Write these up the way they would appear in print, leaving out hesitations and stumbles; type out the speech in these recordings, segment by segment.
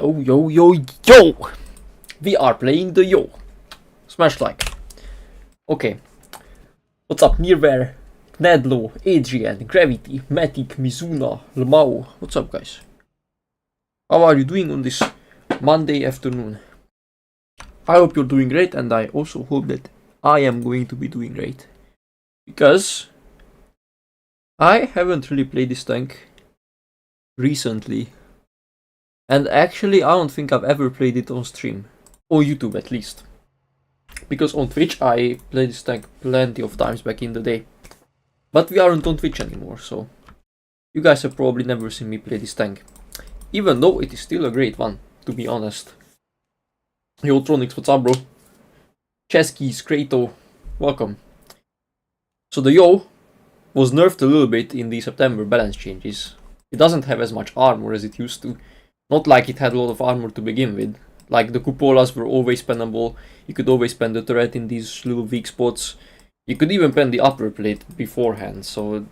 Yo, yo, yo, yo! We are playing the YOH. Smash like. Okay. What's up, Nearware, Nedlo, Adrian, Gravity, Matic, Mizuna, Lamau. What's up, guys? How are you doing on this Monday afternoon? I hope you're doing great, and I also hope that I am going to be doing great. Because I haven't really played this tank recently. And actually, I don't think I've ever played it on stream. On YouTube, at least. Because on Twitch, I played this tank plenty of times back in the day. But we aren't on Twitch anymore, so you guys have probably never seen me play this tank. Even though it is still a great one, to be honest. Yo, Tronics, what's up, bro? Cheskis, Krato, welcome. So the YOH was nerfed a little bit in the September balance changes. It doesn't have as much armor as it used to. Not like it had a lot of armor to begin with. Like the cupolas were always spendable. You could always spend the turret in these little weak spots. You could even pen the upper plate beforehand. So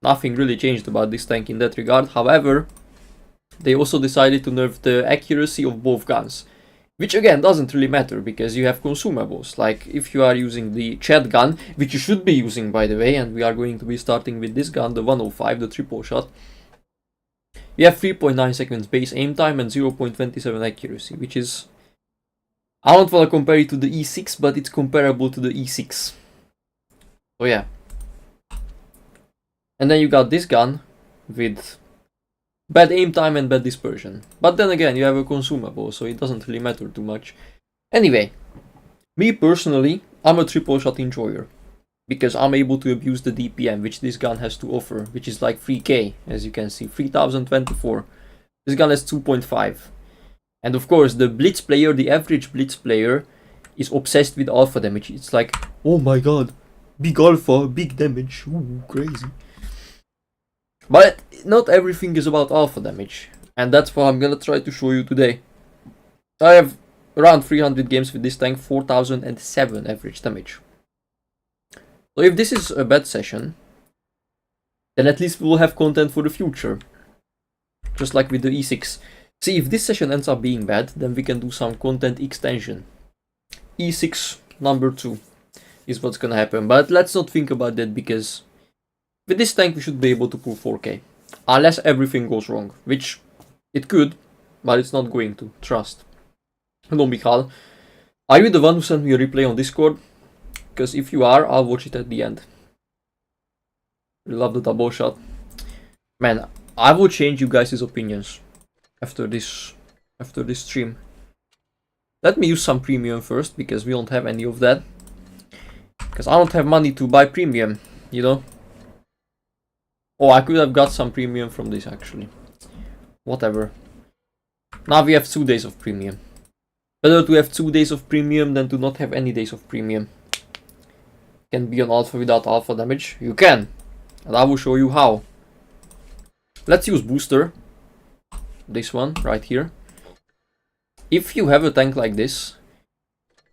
nothing really changed about this tank in that regard. However, they also decided to nerf the accuracy of both guns. Which again doesn't really matter because you have consumables. Like if you are using the chat gun, which you should be using by the way, and we are going to be starting with this gun, the 105, the triple shot. You have 3.9 seconds base aim time and 0.27 accuracy, which is... I don't want to compare it to the E6, but it's comparable to the E6. So yeah. And then you got this gun with bad aim time and bad dispersion. But then again, you have a consumable, so it doesn't really matter too much. Anyway, me personally, I'm a triple shot enjoyer. Because I'm able to abuse the DPM, which this gun has to offer, which is like 3k, as you can see, 3024. This gun has 2.5. And of course, the Blitz player, the average Blitz player, is obsessed with alpha damage. It's like, oh my god, big alpha, big damage, ooh, crazy. But not everything is about alpha damage, and that's what I'm gonna try to show you today. I have around 300 games with this tank, 4007 average damage. So if this is a bad session, then at least we will have content for the future. Just like with the E6. See, if this session ends up being bad, then we can do some content extension. E6 number 2 is what's gonna happen. But let's not think about that because with this tank we should be able to pull 4k. Unless everything goes wrong. Which it could, but it's not going to. Trust. Hello Michal. Are you the one who sent me a replay on Discord? Because if you are, I'll watch it at the end. Love the double shot. Man, I will change you guys' opinions after this stream. Let me use some premium first, because we don't have any of that. Because I don't have money to buy premium, you know. Oh, I could have got some premium from this actually. Whatever. Now we have 2 days of premium. Better to have 2 days of premium than to not have any days of premium. Can be on alpha without alpha damage? You can! And I will show you how. Let's use booster. This one, right here. If you have a tank like this,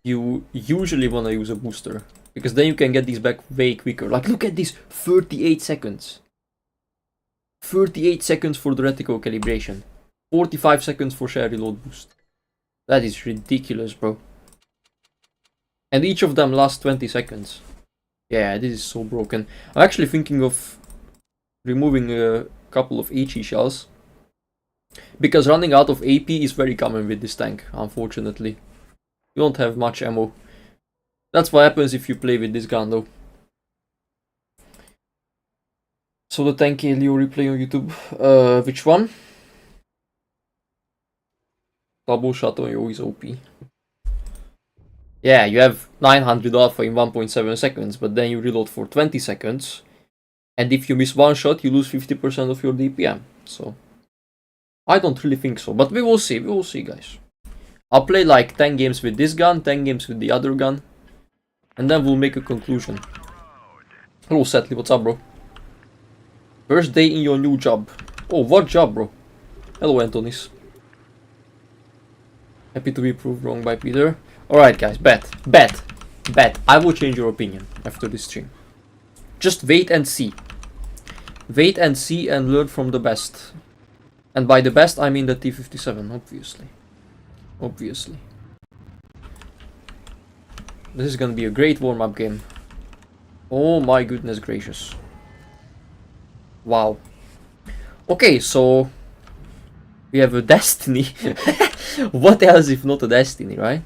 you usually want to use a booster. Because then you can get these back way quicker. Like, look at this! 38 seconds. 38 seconds for the reticle calibration. 45 seconds for share reload boost. That is ridiculous, bro. And each of them lasts 20 seconds. Yeah, this is so broken. I'm actually thinking of removing a couple of HE shells. Because running out of AP is very common with this tank, unfortunately. You don't have much ammo. That's what happens if you play with this gun though. So the tank Leo replay on YouTube. Which one? Double shot on YOH is OP. Yeah, you have 900 alpha in 1.7 seconds, but then you reload for 20 seconds. And if you miss one shot, you lose 50% of your DPM. So, I don't really think so, but we will see, guys. I'll play like 10 games with this gun, 10 games with the other gun. And then we'll make a conclusion. Hello Setley, what's up bro? First day in your new job. Oh, what job bro? Hello Antonis. Happy to be proved wrong by Peter. Alright guys, bet. I will change your opinion after this stream. Just wait and see. Wait and see and learn from the best. And by the best I mean the T-57, obviously. Obviously. This is gonna be a great warm-up game. Oh my goodness gracious. Wow. Okay, so we have a Destiny. What else if not a Destiny, right?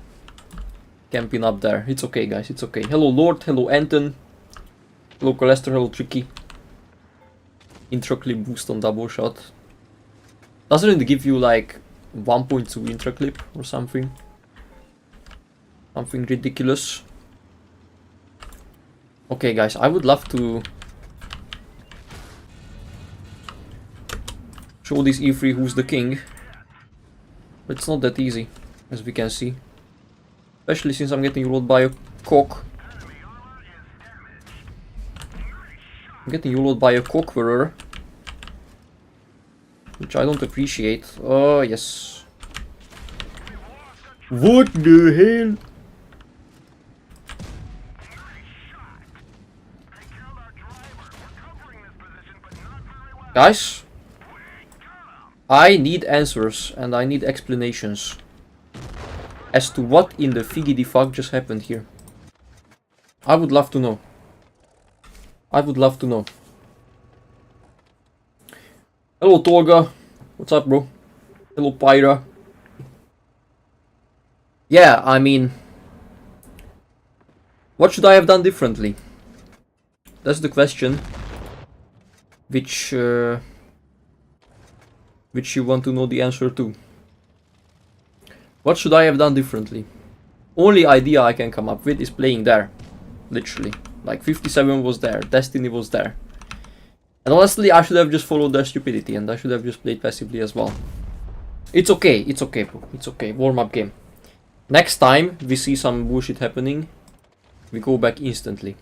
Camping up there. It's okay, guys, it's okay. Hello Lord, hello Anton. Hello Cholesterol, hello Tricky. Intro clip boost on double shot. Doesn't it give you like 1.2 intro clip or something? Something ridiculous. Okay guys, I would love to show this E3 who's the king. But it's not that easy, as we can see. Especially since I'm getting rolled by a cock. I'm getting rolled by a cockwearer. Which I don't appreciate. Oh, yes. What the hell? Guys, I need answers and I need explanations as to what in the figgity fuck just happened here. I would love to know. I would love to know. Hello Tolga, what's up bro? Hello Pyra. Yeah, I mean, what should I have done differently? That's the question. Which you want to know the answer to. What should I have done differently? Only idea I can come up with is playing there. Literally. Like 57 was there, Destiny was there. And honestly, I should have just followed their stupidity and I should have just played passively as well. It's okay bro, it's okay, warm-up game. Next time we see some bullshit happening, we go back instantly.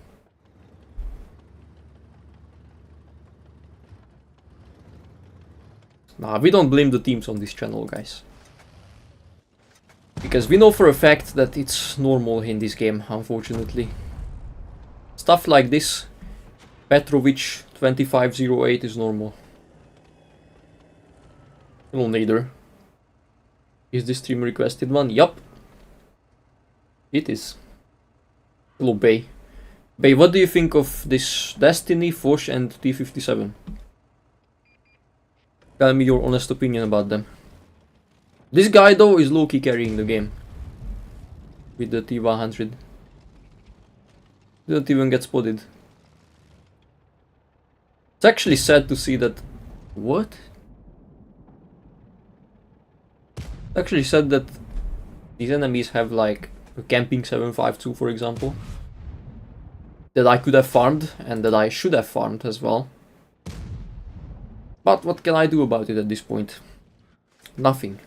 Nah, we don't blame the teams on this channel, guys. Because we know for a fact that it's normal in this game, unfortunately. Stuff like this, Petrovic 2508 is normal. Hello Nader. Is this stream requested one? Yup. It is. Hello Bay. Bay, what do you think of this Destiny, Foch and T57? Tell me your honest opinion about them. This guy though is low-key carrying the game. With the T100. Didn't even get spotted. It's actually sad to see that... What? It's actually sad that these enemies have like a camping 752 for example. That I could have farmed and that I should have farmed as well. But what can I do about it at this point? Nothing.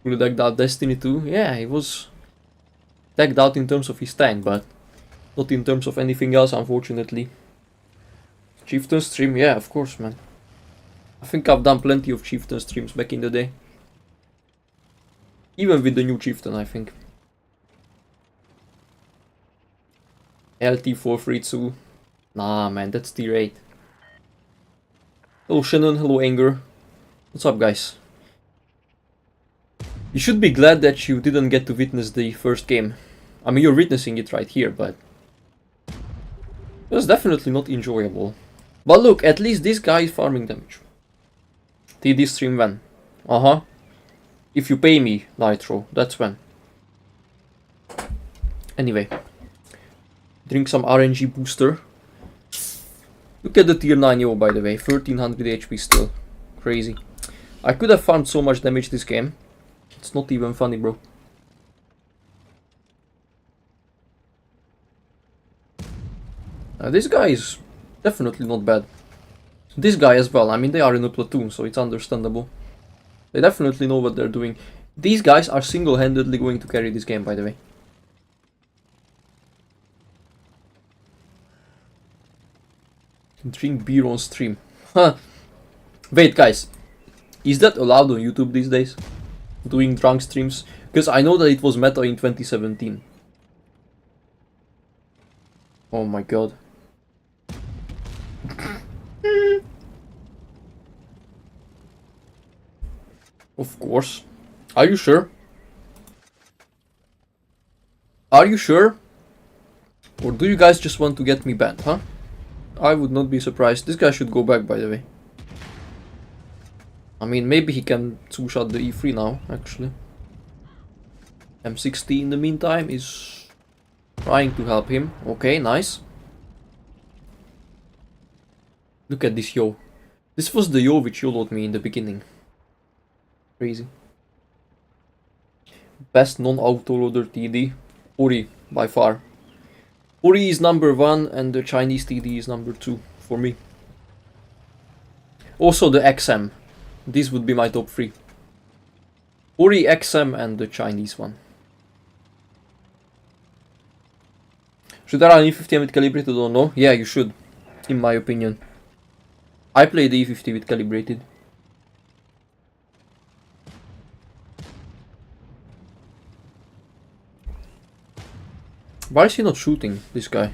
Could have decked out Destiny 2? Yeah, he was decked out in terms of his tank, but not in terms of anything else, unfortunately. Chieftain stream? Yeah, of course, man. I think I've done plenty of Chieftain streams back in the day. Even with the new Chieftain, I think. LT432. Nah, man, that's tier 8. Hello Shannon, hello Anger. What's up, guys? You should be glad that you didn't get to witness the first game. I mean, you're witnessing it right here, but... it was definitely not enjoyable. But look, at least this guy is farming damage. TD stream when? Uh-huh. If you pay me, Nitro, that's when. Anyway. Drink some RNG booster. Look at the tier 9 YOH, by the way, 1300 HP still. Crazy. I could have farmed so much damage this game. It's not even funny, bro. This guy is definitely not bad. This guy as well, I mean they are in a platoon, so it's understandable. They definitely know what they're doing. These guys are single-handedly going to carry this game, by the way. Drink beer on stream. Huh. Wait, guys. Is that allowed on YouTube these days? Doing drunk streams? Because I know that it was meta in 2017. Oh my god. Of course. Are you sure? Are you sure? Or do you guys just want to get me banned, huh? I would not be surprised. This guy should go back, by the way. I mean, maybe he can two-shot the E3 now, actually. M60 in the meantime is trying to help him. Okay, nice. Look at this YOH. This was the YOH which YOLO'd me in the beginning. Crazy. Best non-autoloader TD. Ori, by far. Ori is number 1 and the Chinese TD is number 2 for me. Also the XM. These would be my top 3. Ori, XM and the Chinese one. Should I run E50 with calibrated or no? Yeah, you should, in my opinion. I play the E50 with calibrated. Why is he not shooting, this guy?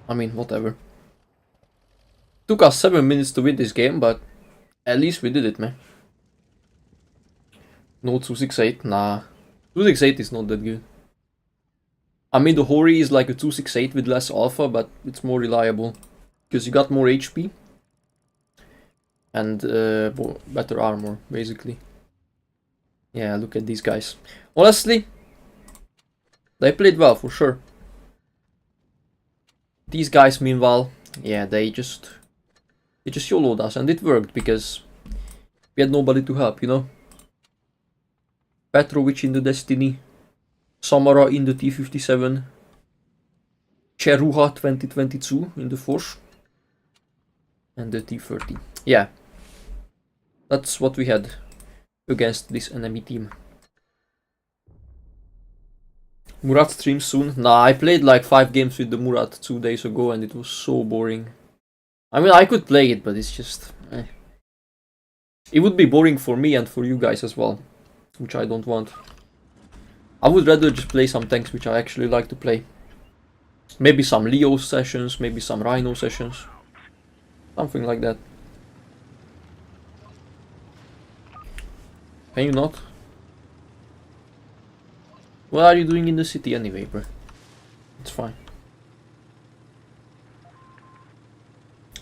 I mean, whatever. Took us 7 minutes to win this game, but at least we did it, man. No 268, nah. 268 is not that good. I mean, the Hori is like a 268 with less alpha, but it's more reliable. Because you got more HP. And better armor, basically. Yeah, look at these guys. Honestly, they played well, for sure. These guys, meanwhile, yeah, they just YOLO'd us, and it worked, because we had nobody to help, you know? Petrovic in the Destiny, Samara in the T57, Cheruha 2022 in the Force, and the T30. Yeah, that's what we had against this enemy team. Murat streams soon. Nah, I played like 5 games with the Murat 2 days ago and it was so boring. I mean, I could play it, but it's just... It would be boring for me and for you guys as well, which I don't want. I would rather just play some tanks which I actually like to play. Maybe some Leo sessions, maybe some Rhino sessions. Something like that. Can you not? What are you doing in the city anyway, bro? It's fine.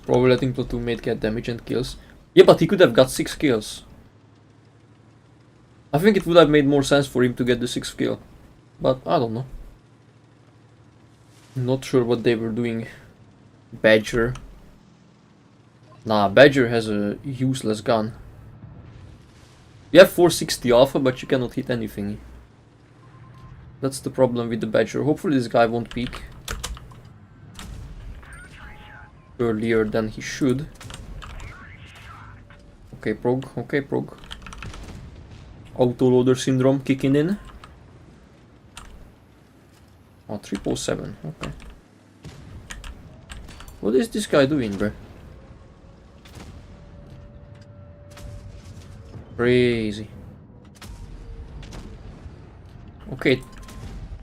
Probably letting platoon mate get damage and kills. Yeah, but he could have got 6 kills. I think it would have made more sense for him to get the 6th kill. But I don't know. Not sure what they were doing. Badger. Nah, Badger has a useless gun. You have 460 alpha, but you cannot hit anything. That's the problem with the Badger. Hopefully this guy won't peek earlier than he should. Okay, prog. Okay, prog. Autoloader syndrome kicking in. Oh, 777. Okay. What is this guy doing, bro? Crazy. Okay.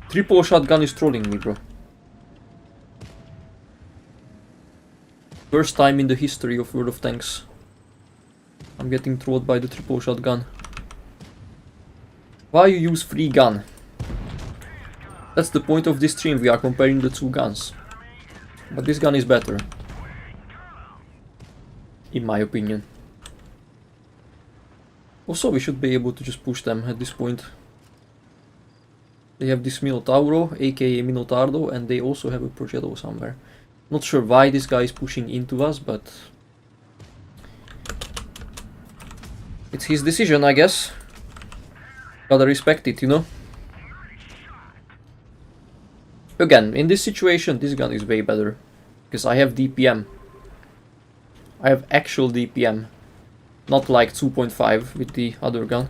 Triple shotgun is trolling me, bro. First time in the history of World of Tanks I'm getting trolled by the triple shotgun. Why you use free gun? That's the point of this stream, we are comparing the 2 guns. But this gun is better. In my opinion. Also, we should be able to just push them at this point. They have this Minotauro, aka Minotardo, and they also have a Progetto somewhere. Not sure why this guy is pushing into us, but... it's his decision, I guess. Gotta respect it, you know? Again, in this situation, this gun is way better. Because I have DPM. I have actual DPM. Not like 2.5 with the other gun.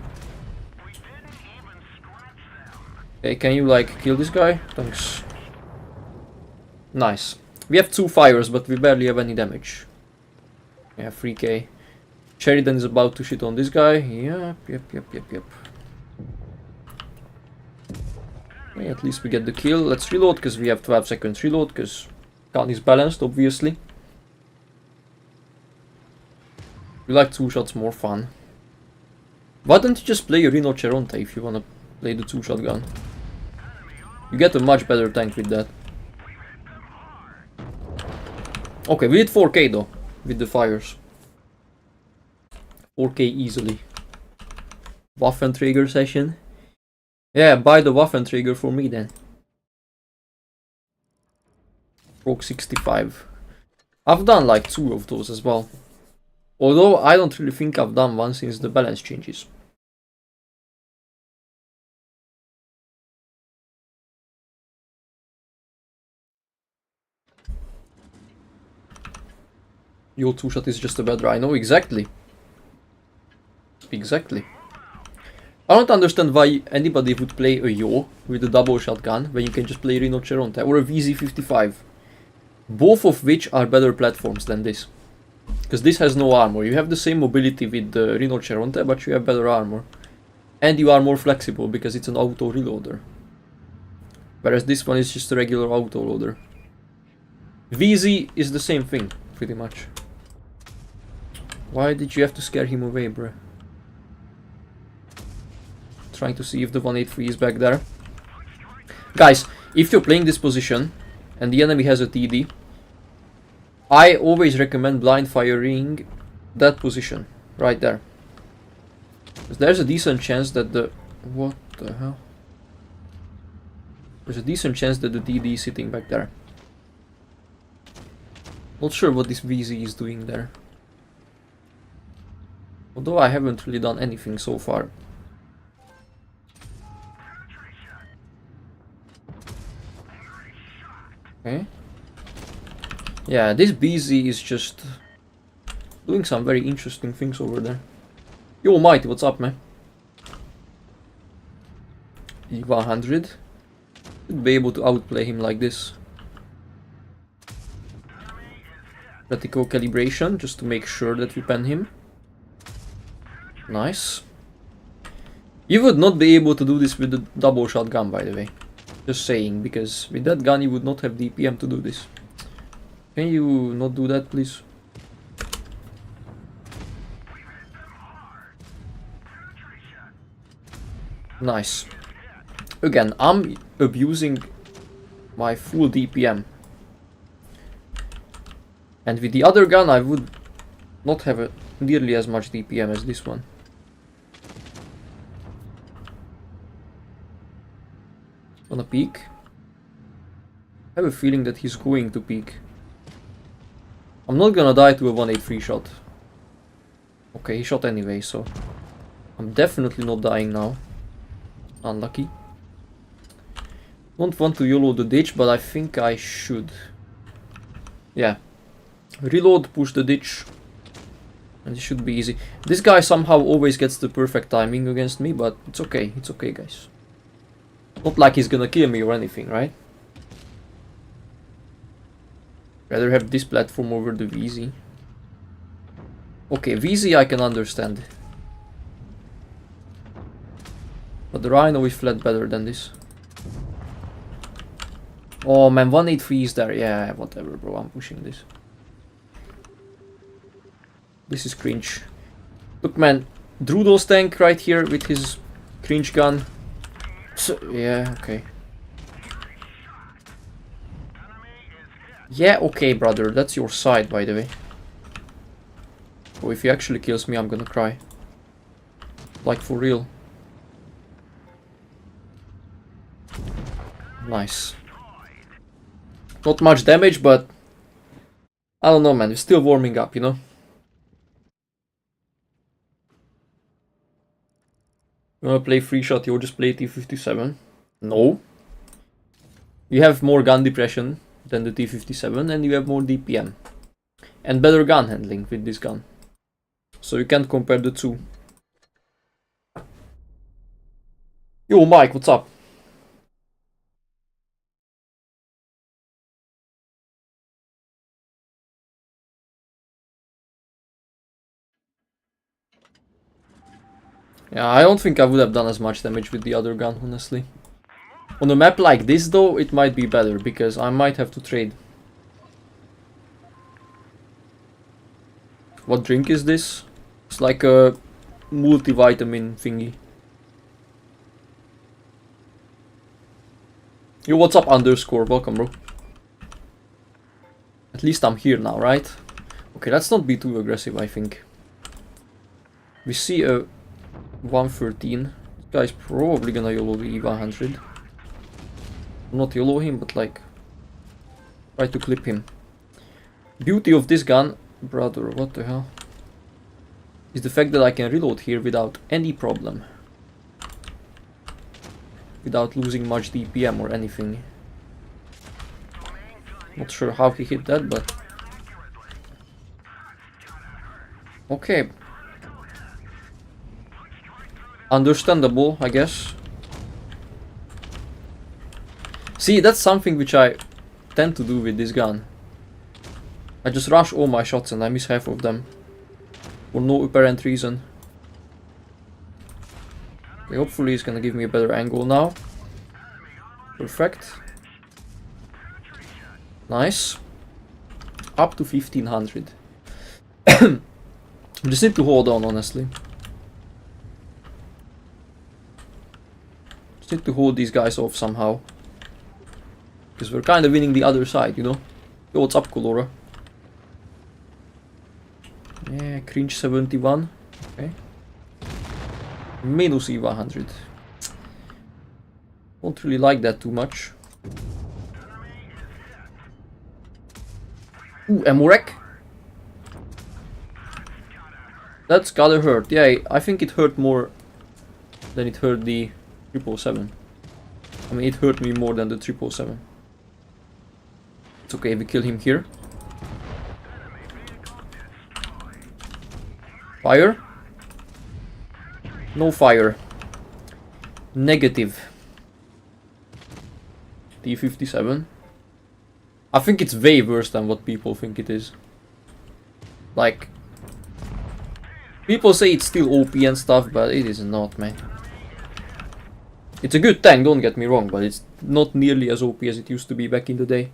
Okay, can you like kill this guy? Thanks. Nice. We have 2 fires, but we barely have any damage. Yeah, 3k. Sheridan is about to shit on this guy. Yep. Okay, at least we get the kill. Let's reload, because we have 12 seconds reload, because gun is balanced, obviously. We like 2 shots more fun. Why don't you just play Rhino Cheronte if you wanna play the 2-shot gun? You get a much better tank with that. Okay, we did 4k though, with the fires. 4k easily. Waffenträger session. Yeah, buy the Waffenträger for me then. Rogue 65. I've done like 2 of those as well. Although I don't really think I've done one since the balance changes. Your 2-shot is just a bad Rhino. Exactly. Exactly. I don't understand why anybody would play a YOH with a double shotgun when you can just play Rhino Cheronte or a VZ55. Both of which are better platforms than this. Because this has no armor. You have the same mobility with the Rhino Cheronte, but you have better armor. And you are more flexible because it's an auto reloader. Whereas this one is just a regular auto loader. VZ is the same thing, pretty much. Why did you have to scare him away, bruh? Trying to see if the 183 is back there. Guys, if you're playing this position and the enemy has a TD, I always recommend blind firing that position right there. There's a decent chance that the... What the hell? There's a decent chance that the TD is sitting back there. Not sure what this VZ is doing there. Although I haven't really done anything so far. Okay. Yeah, this BZ is just doing some very interesting things over there. Yo, Mighty, what's up, man? E100. Should be able to outplay him like this. Reticle calibration, just to make sure that we pen him. Nice. You would not be able to do this with the double shotgun, by the way. Just saying, because with that gun you would not have DPM to do this. Can you not do that, please? Nice. Again, I'm abusing my full DPM. And with the other gun I would not have nearly as much DPM as this one. Gonna peek. I have a feeling that he's going to peek. I'm not gonna die to a 183 shot. Okay, he shot anyway, so I'm definitely not dying now. Unlucky. Don't want to YOLO the ditch, but I think I should. Yeah. Reload, push the ditch. And it should be easy. This guy somehow always gets the perfect timing against me, but it's okay. It's okay, guys. Not like he's gonna kill me or anything, right? Rather have this platform over the VZ. Okay, VZ I can understand. But the Rhino is flat better than this. Oh man, 183 is there. Yeah, whatever, bro. I'm pushing this. This is cringe. Look, man. Drudo's tank right here with his cringe gun. So, yeah, okay. Yeah, okay, brother. That's your side, by the way. Oh, if he actually kills me, I'm gonna cry. Like, for real. Nice. Not much damage, but... I don't know, man. We're still warming up, you know? You wanna play free shot, you'll just play T57. No. You have more gun depression than the T57 and you have more DPM. And better gun handling with this gun. So you can't compare the two. Yo, Mike, what's up? Yeah, I don't think I would have done as much damage with the other gun, honestly. On a map like this, though, it might be better, because I might have to trade. What drink is this? It's like a multivitamin thingy. Yo, what's up underscore? Welcome, bro. At least I'm here now, right? Okay, let's not be too aggressive, I think. We see a 113. This guy's probably gonna YOLO the E100. Not YOLO him, but like try to clip him. Beauty of this gun, brother, what the hell, is the fact that I can reload here without any problem. Without losing much DPM or anything. Not sure how he hit that, but... Okay. Understandable, I guess. See, that's something which I tend to do with this gun. I just rush all my shots and I miss half of them. For no apparent reason. Okay, hopefully he's gonna give me a better angle now. Perfect. Nice. Up to 1500. Just need to hold on, honestly. Just need to hold these guys off somehow. Because we're kind of winning the other side, you know? Yo, what's up, Colora? Yeah, cringe 71. Okay. Minus E100. Don't really like that too much. Ooh, Amorek. That's gotta hurt. Yeah, I think it hurt more than it hurt the 777. I mean, it hurt me more than the 777. It's okay, we kill him here. Fire? No fire. Negative. T-57. I think it's way worse than what people think it is. Like, people say it's still OP and stuff, but it is not, man. It's a good tank, don't get me wrong, but it's not nearly as OP as it used to be back in the day.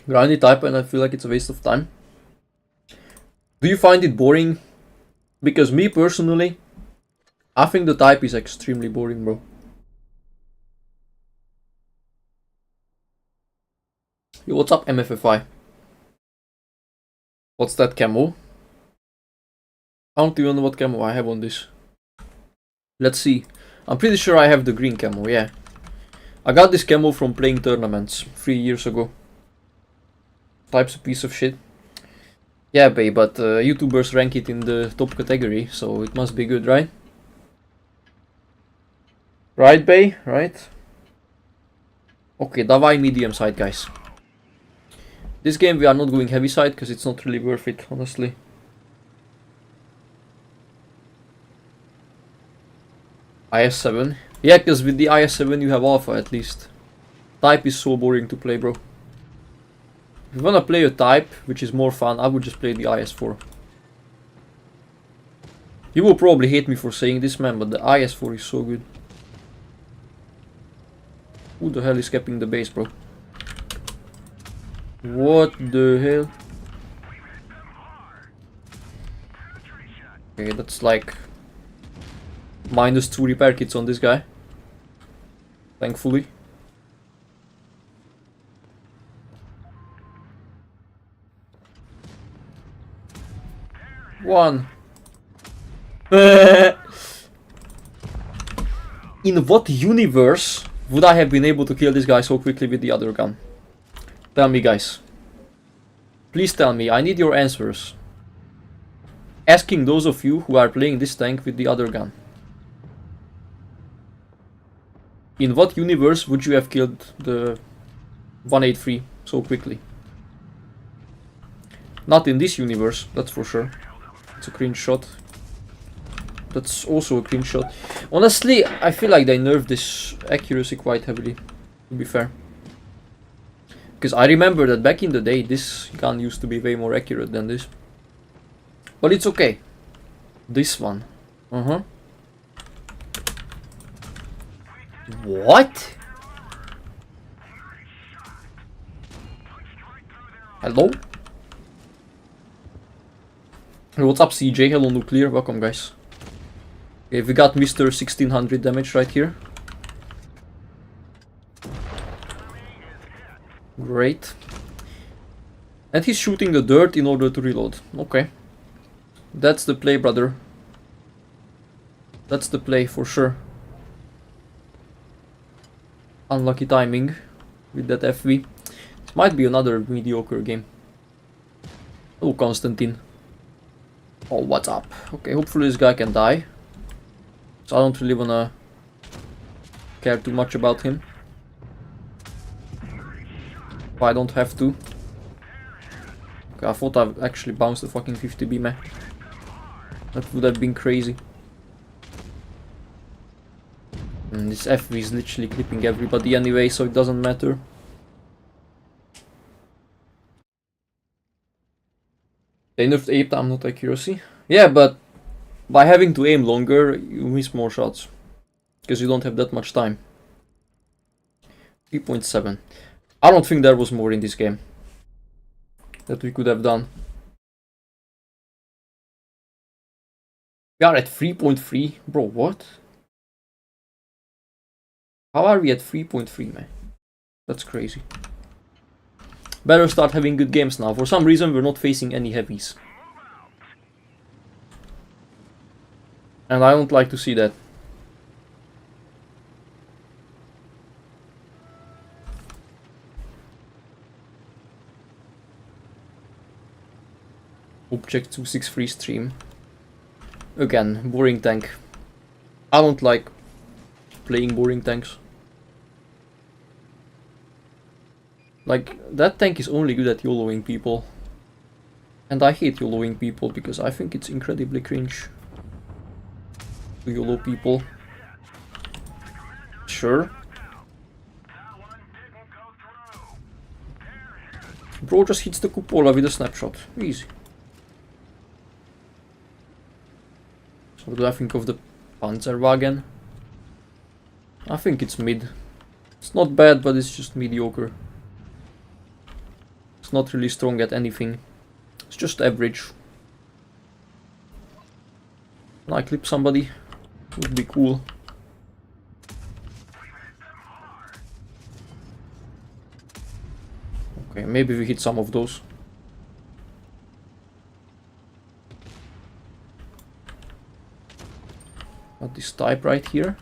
Grindy type, and I feel like it's a waste of time. Do you find it boring? Because me personally, I think the type is extremely boring, bro. Yo, what's up, MFFI? What's that camo? I don't even know what camo I have on this. Let's see. I'm pretty sure I have the green camo, yeah. I got this camo from playing tournaments 3 years ago. Type's a piece of shit. Yeah, babe, but YouTubers rank it in the top category, so it must be good, right? Right, babe? Right? Okay, Davai medium side, guys. This game we are not going heavy side, because it's not really worth it, honestly. IS-7. Yeah, because with the IS-7 you have alpha at least. Type is so boring to play, bro. If you wanna play a type, which is more fun, I would just play the IS-4. You will probably hate me for saying this, man, but the IS-4 is so good. Who the hell is capping the base, bro? What the hell? Okay, that's like -2 repair kits on this guy. Thankfully. One. In what universe would I have been able to kill this guy so quickly with the other gun? Tell me, guys. Please tell me, I need your answers. Asking those of you who are playing this tank with the other gun. In what universe would you have killed the 183 so quickly? Not in this universe, that's for sure. It's a cringe shot. That's also a cringe shot. Honestly, I feel like they nerfed this accuracy quite heavily, to be fair. Because I remember that back in the day, this gun used to be way more accurate than this. But it's okay. This one. What? Hello? What's up, CJ? Hello, Nuclear. Welcome, guys. Okay, we got Mr. 1600 damage right here. Great. And he's shooting the dirt in order to reload. Okay. That's the play, brother. That's the play for sure. Unlucky timing with that FV. This might be another mediocre game. Oh, Constantine. Oh, what's up? Okay, hopefully this guy can die. So I don't really wanna care too much about him. If I don't have to. Okay, I thought I actually bounced the fucking 50B, man. That would have been crazy. And this FV is literally clipping everybody anyway, so it doesn't matter. They nerfed aim time, not accuracy. Yeah, but by having to aim longer, you miss more shots. Because you don't have that much time. 3.7. I don't think there was more in this game that we could have done. We are at 3.3. Bro, what? How are we at 3.3, man? That's crazy. Better start having good games now. For some reason, we're not facing any heavies. And I don't like to see that. Object 263 stream. Again, boring tank. I don't like playing boring tanks. Like, that tank is only good at YOLOing people. And I hate YOLOing people because I think it's incredibly cringe to YOLO people. Sure. Bro just hits the cupola with a snapshot. Easy. So what do I think of the Panzerwagen? I think it's mid. It's not bad, but it's just mediocre. It's not really strong at anything. It's just average. Can I clip somebody? Would be cool. Okay, maybe we hit some of those. Got this type right here.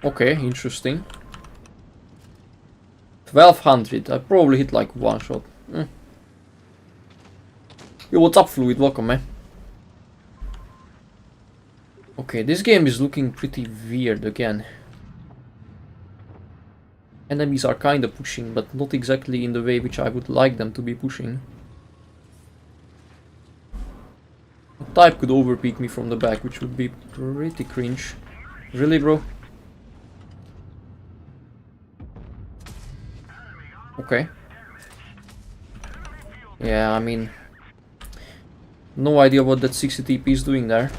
Okay, interesting. 1200. I probably hit like one shot. Yo, what's up, Fluid? Welcome, man. Okay, this game is looking pretty weird again. Enemies are kinda pushing, but not exactly in the way which I would like them to be pushing. A type could overpeak me from the back, which would be pretty cringe. Really, bro? Okay. Yeah, I mean... no idea what that 60 TP is doing there.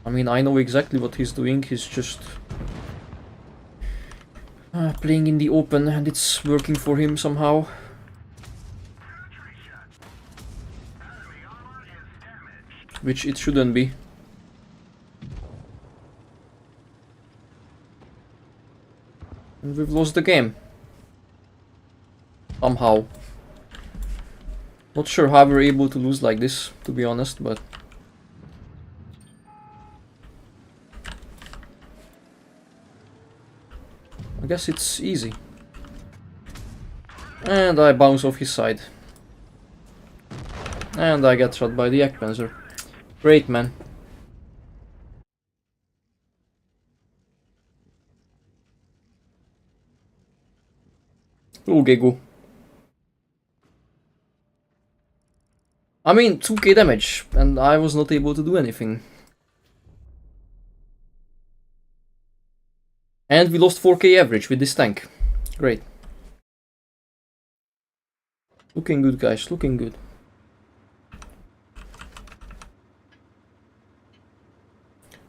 I mean, I know exactly what he's doing, he's just... playing in the open, and it's working for him somehow. Which it shouldn't be. And we've lost the game. Somehow. Not sure how we're able to lose like this, to be honest, but... I guess it's easy. And I bounce off his side. And I get shot by the Ekpanzer. Great, man. Okay, go. I mean, 2k damage, and I was not able to do anything. And we lost 4k average with this tank. Great. Looking good, guys, looking good.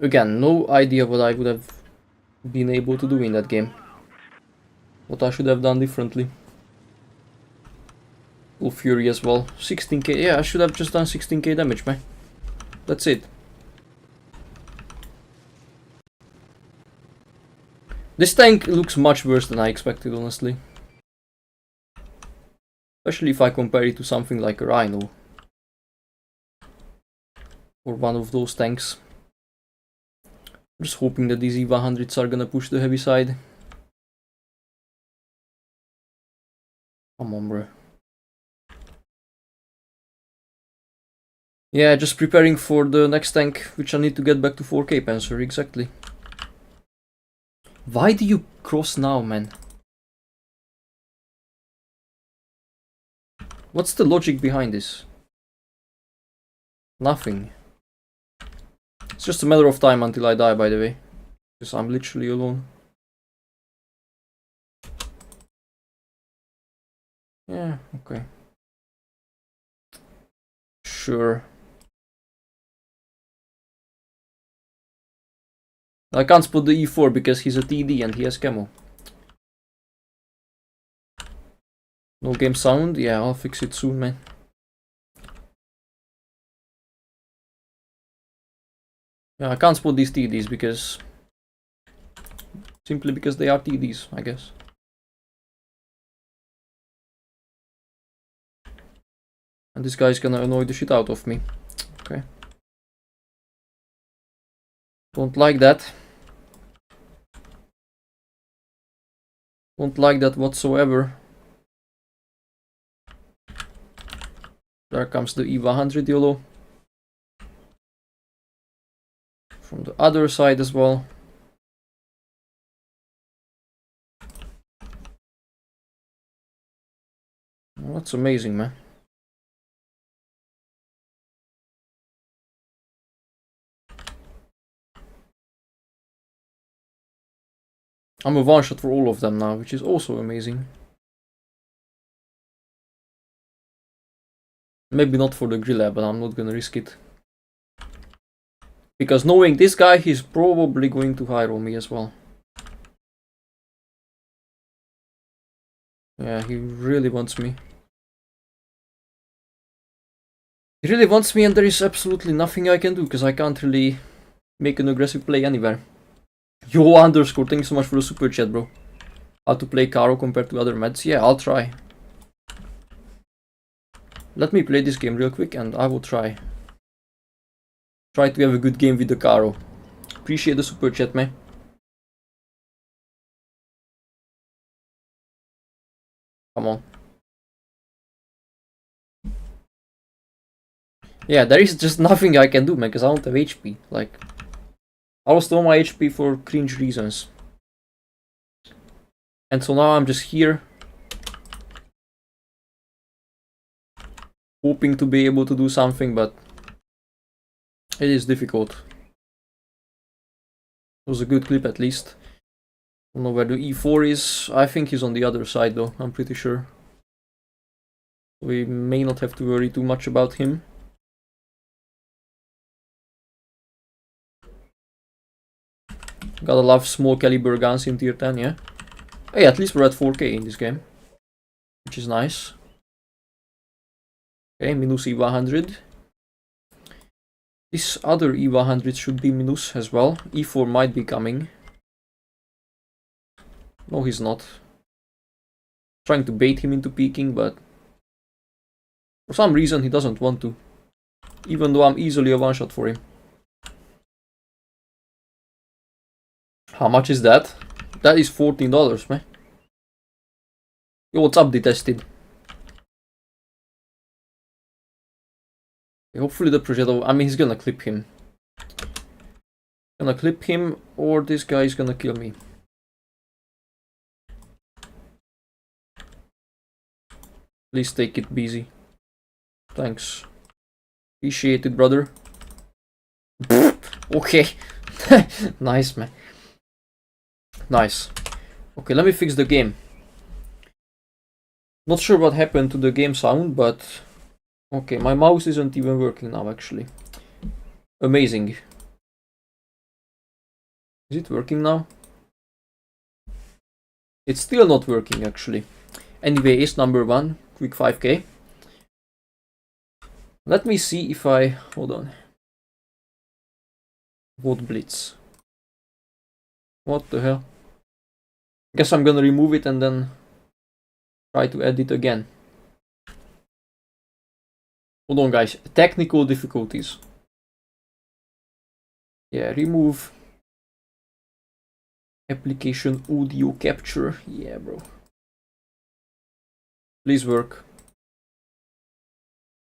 Again, no idea what I would have been able to do in that game. What I should have done differently. Full Fury as well. 16k. Yeah, I should have just done 16k damage, man. That's it. This tank looks much worse than I expected, honestly. Especially if I compare it to something like a Rhino. Or one of those tanks. I'm just hoping that these E100s are gonna push the heavy side. Come on, bro. Yeah, just preparing for the next tank, which I need to get back to 4k Panzer, exactly. Why do you cross now, man? What's the logic behind this? Nothing. It's just a matter of time until I die, by the way. Because I'm literally alone. Yeah, okay. Sure. I can't spot the E4 because he's a TD and he has camo. No game sound? Yeah, I'll fix it soon, man. Yeah, I can't spot these TDs because... Simply because they are TDs, I guess. And this guy's gonna annoy the shit out of me. Okay. Don't like that. Don't like that whatsoever. There comes the E100 YOLO. From the other side as well. Oh, that's amazing, man. I'm a one shot for all of them now, which is also amazing. Maybe not for the Grilla, but I'm not gonna risk it. Because knowing this guy, he's probably going to high roll me as well. Yeah, he really wants me. He really wants me and there is absolutely nothing I can do, because I can't really make an aggressive play anywhere. Yo underscore, thank you so much for the super chat, bro. How to play Caro compared to other meds? Yeah, I'll try. Let me play this game real quick and I will try. Try to have a good game with the Caro. Appreciate the super chat, man. Come on. Yeah, there is just nothing I can do, man, because I don't have HP. Like, I lost all my HP for cringe reasons. And so now I'm just here. Hoping to be able to do something, but it is difficult. It was a good clip at least. Don't know where the E4 is. I think he's on the other side though, I'm pretty sure. We may not have to worry too much about him. Gotta love small caliber guns in tier 10, yeah? Hey, at least we're at 4k in this game. Which is nice. Okay, minus E100. This other E100 should be minus as well. E4 might be coming. No, he's not. Trying to bait him into peeking, but for some reason he doesn't want to. Even though I'm easily a one-shot for him. How much is that? That is $14, man. Yo, what's up, detested? Hopefully the projectile, I mean, he's gonna clip him. Gonna clip him, or this guy is gonna kill me. Please take it busy. Thanks. Appreciate it, brother. Okay. Nice, man. Nice. Okay, let me fix the game. Not sure what happened to the game sound, but... Okay, my mouse isn't even working now, actually. Amazing. Is it working now? It's still not working, actually. Anyway, ace number 1, quick 5k. Let me see if I... Hold on. WoT Blitz. What the hell? Guess I'm gonna remove it and then try to add it again. Hold on, guys. Technical difficulties. Yeah, remove application audio capture. Yeah, bro. Please work.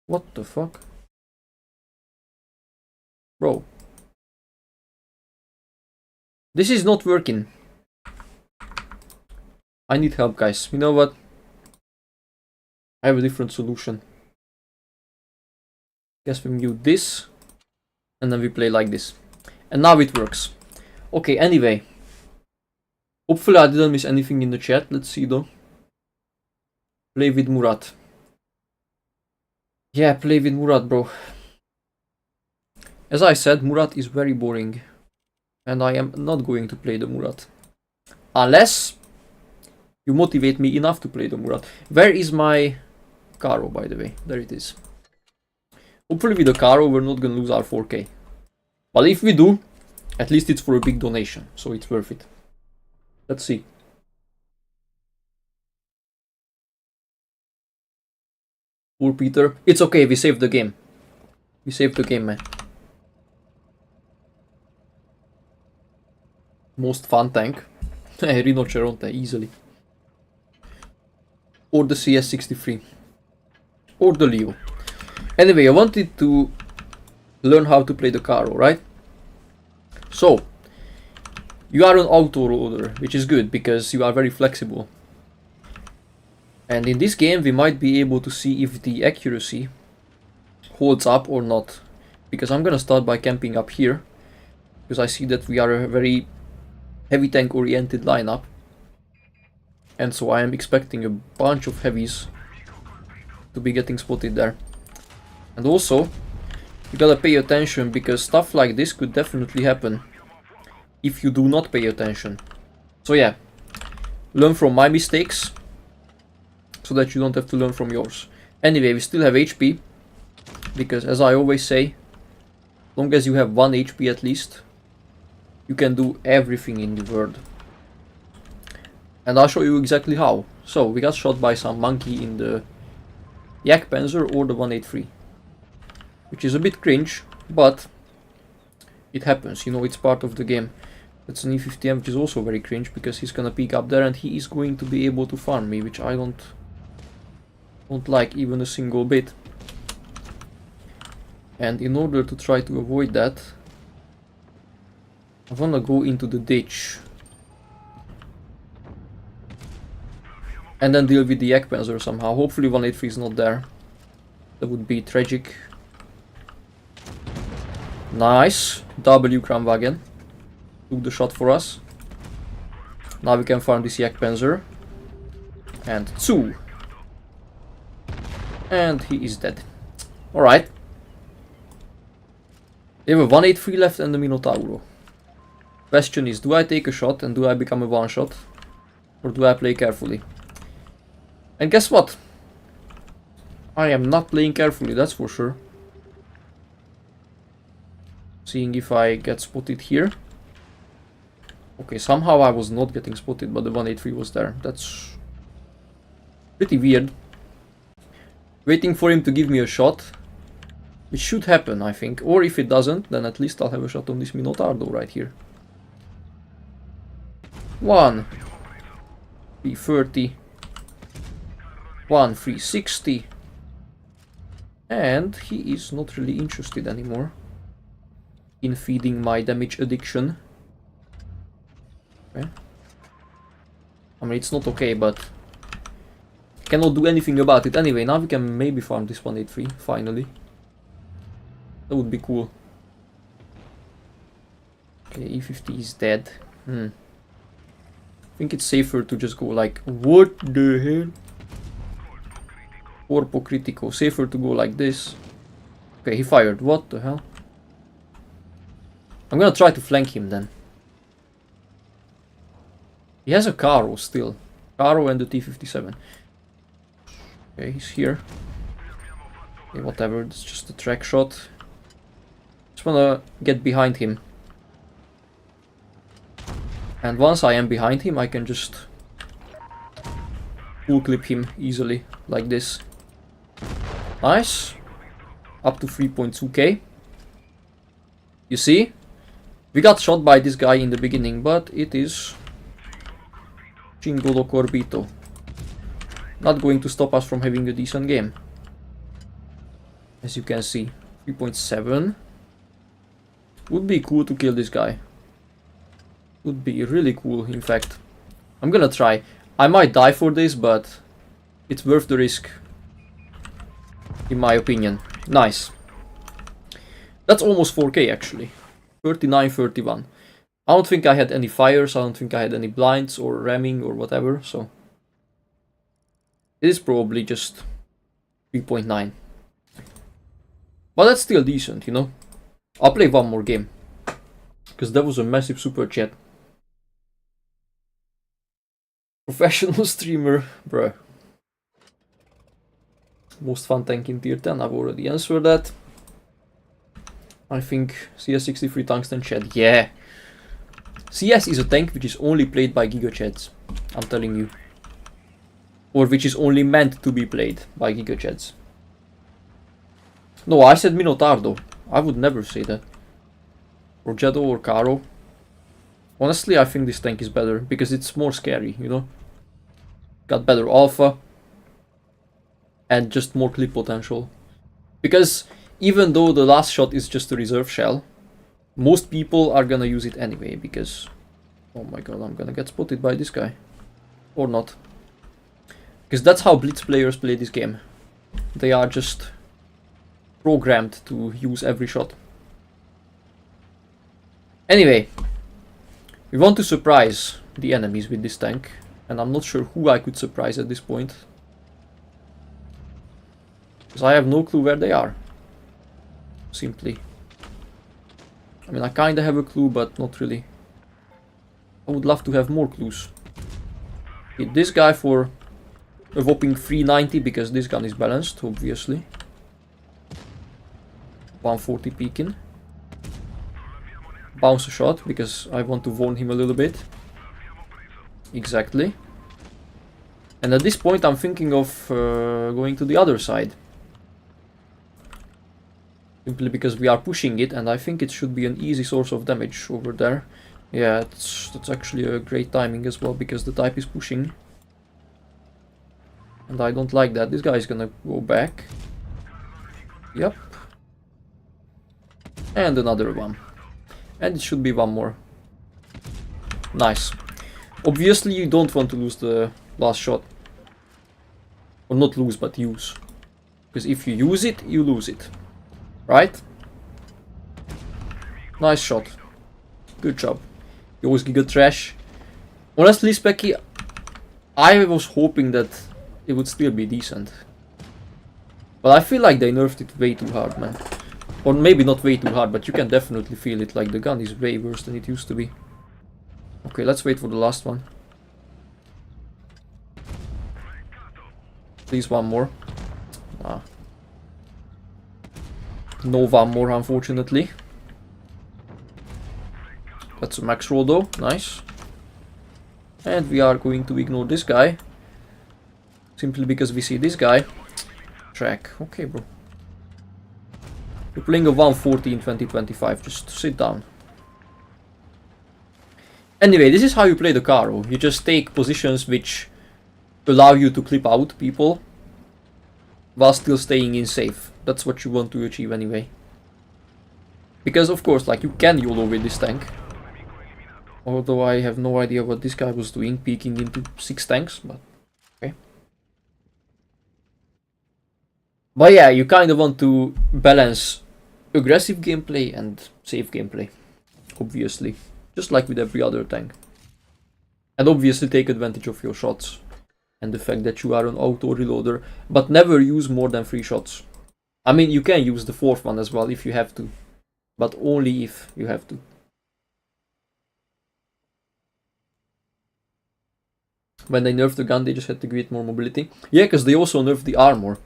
What the fuck? Bro. This is not working. I need help, guys. You know what? I have a different solution. Guess we mute this. And then we play like this. And now it works. Okay, anyway. Hopefully I didn't miss anything in the chat. Let's see though. Play with Murat. Yeah, play with Murat, bro. As I said, Murat is very boring. And I am not going to play the Murat. Unless you motivate me enough to play the Murat. Where is my Caro, by the way? There it is. Hopefully with the Caro we're not gonna lose our 4K. But if we do, at least it's for a big donation. So it's worth it. Let's see. Poor Peter. It's okay, we saved the game. We saved the game, man. Most fun tank. Rhino Cheronte, easily. Or the CS63. Or the Leo. Anyway, I wanted to learn how to play the Caro, right? So, you are an auto loader, which is good because you are very flexible. And in this game we might be able to see if the accuracy holds up or not. Because I'm gonna start by camping up here. Because I see that we are a very heavy tank oriented lineup. And so I am expecting a bunch of heavies to be getting spotted there. And also, you gotta pay attention because stuff like this could definitely happen if you do not pay attention. So yeah, learn from my mistakes so that you don't have to learn from yours. Anyway, we still have HP because, as I always say, as long as you have 1 HP at least, you can do everything in the world. And I'll show you exactly how. So, we got shot by some monkey in the Yak Panzer or the 183. Which is a bit cringe, but it happens, you know, it's part of the game. That's an E50M, which is also very cringe because he's gonna peek up there and he is going to be able to farm me, which I don't like even a single bit. And in order to try to avoid that, I wanna go into the ditch. And then deal with the Yak Panzer somehow. Hopefully 183 is not there. That would be tragic. Nice. W Kramwagen. Took the shot for us. Now we can farm this Yak Panzer. And 2. And he is dead. Alright. We have a 183 left and the Minotauro. Question is, do I take a shot and do I become a one shot? Or do I play carefully? And guess what? I am not playing carefully, that's for sure. Seeing if I get spotted here. Okay, somehow I was not getting spotted, but the 183 was there. That's pretty weird. Waiting for him to give me a shot. It should happen, I think. Or if it doesn't, then at least I'll have a shot on this Minotauro right here. 1 330. 1 360. And he is not really interested anymore in feeding my damage addiction. Okay. I mean, it's not okay, but cannot do anything about it. Anyway, now we can maybe farm this 183, finally. That would be cool. Okay, E50 is dead. I think it's safer to just go like, what the hell? Corpo critico. Safer to go like this. Okay, he fired. What the hell? I'm gonna try to flank him then. He has a Caro still. Caro and the T-57. Okay, he's here. Okay, whatever, it's just a track shot. Just wanna get behind him. And once I am behind him, I can just full clip him easily, like this. Nice. Up to 3.2k. You see? We got shot by this guy in the beginning, but it is Chingolo Corbito. Not going to stop us from having a decent game. As you can see, 3.7. Would be cool to kill this guy. Would be really cool, in fact. I'm gonna try. I might die for this, but it's worth the risk. In my opinion. Nice. That's almost 4k actually. 39-31. I don't think I had any fires, I don't think I had any blinds or ramming or whatever, so... It is probably just 3.9. But that's still decent, you know? I'll play one more game. Because that was a massive super chat. Professional streamer, bruh. Most fun tank in tier 10, I've already answered that. I think CS63 Tungsten Chat, yeah. CS is a tank which is only played by Giga Chads, I'm telling you. Or which is only meant to be played by Giga Chads. No, I said Minotaur. I would never say that. Or Jado or Caro. Honestly, I think this tank is better because it's more scary, you know? Got better alpha. And just more clip potential. Because even though the last shot is just a reserve shell, most people are gonna use it anyway because... Oh my god, I'm gonna get spotted by this guy. Or not. Because that's how Blitz players play this game. They are just programmed to use every shot. Anyway, we want to surprise the enemies with this tank. And I'm not sure who I could surprise at this point. Because I have no clue where they are. Simply. I mean, I kinda have a clue, but not really. I would love to have more clues. Hit this guy for a whopping 390 because this gun is balanced, obviously. 140 peeking. Bounce a shot because I want to warn him a little bit. Exactly. And at this point I'm thinking of going to the other side. Simply because we are pushing it and I think it should be an easy source of damage over there. Yeah, that's actually a great timing as well because the type is pushing. And I don't like that. This guy is gonna go back. Yep. And another one. And it should be one more. Nice. Obviously you don't want to lose the last shot. Or not lose, but use. Because if you use it, you lose it. Right? Nice shot. Good job. YOH Giga Trash. Honestly, Specky, I was hoping that it would still be decent. But I feel like they nerfed it way too hard, man. Or maybe not way too hard, but you can definitely feel it. Like the gun is way worse than it used to be. Okay, let's wait for the last one. Please, one more. Ah. No one more, unfortunately. That's a max roll though, nice. And we are going to ignore this guy. Simply because we see this guy. Track, okay bro. You're playing a 140 in 2025, just sit down. Anyway, this is how you play the Caro. You just take positions which allow you to clip out people while still staying in safe. That's what you want to achieve anyway. Because of course, like, you can YOLO with this tank. Although I have no idea what this guy was doing, peeking into 6 tanks, but okay. But yeah, you kind of want to balance aggressive gameplay and safe gameplay, obviously. Just like with every other tank. And obviously take advantage of your shots. And the fact that you are an auto reloader. But never use more than 3 shots. I mean, you can use the 4th one as well if you have to. But only if you have to. When they nerfed the gun, they just had to give it more mobility. Yeah, because they also nerfed the armor.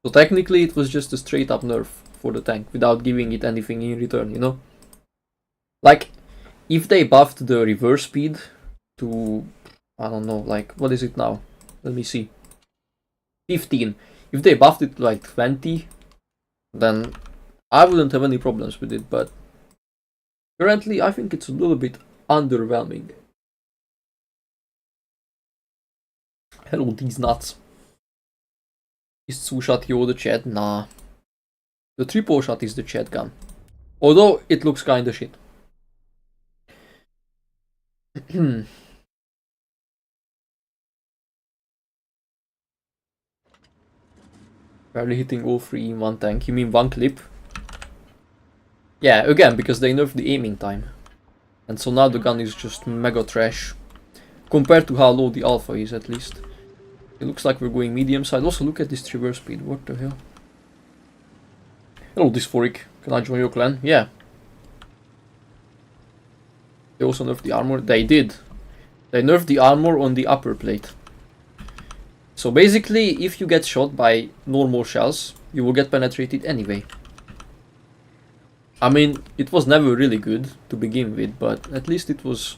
So technically it was just a straight up nerf for the tank without giving it anything in return, you know? Like, if they buffed the reverse speed to, I don't know, like, what is it now? Let me see. 15. If they buffed it to like 20, then I wouldn't have any problems with it, but currently I think it's a little bit underwhelming. Hello, these nuts. Is two-shot YOH the chat? Nah. The triple shot is the chat gun. Although it looks kinda shit. Barely hitting all three in one tank. You mean one clip? Yeah, again, because they nerfed the aiming time. And so now the gun is just mega trash. Compared to how low the alpha is, at least. It looks like we're going medium side. Also, look at this reverse speed. What the hell? Hello, Dysphoric. Can I join your clan? Yeah. They also nerfed the armor. They did. They nerfed the armor on the upper plate. So basically, if you get shot by normal shells, you will get penetrated anyway. I mean, it was never really good to begin with, but at least it was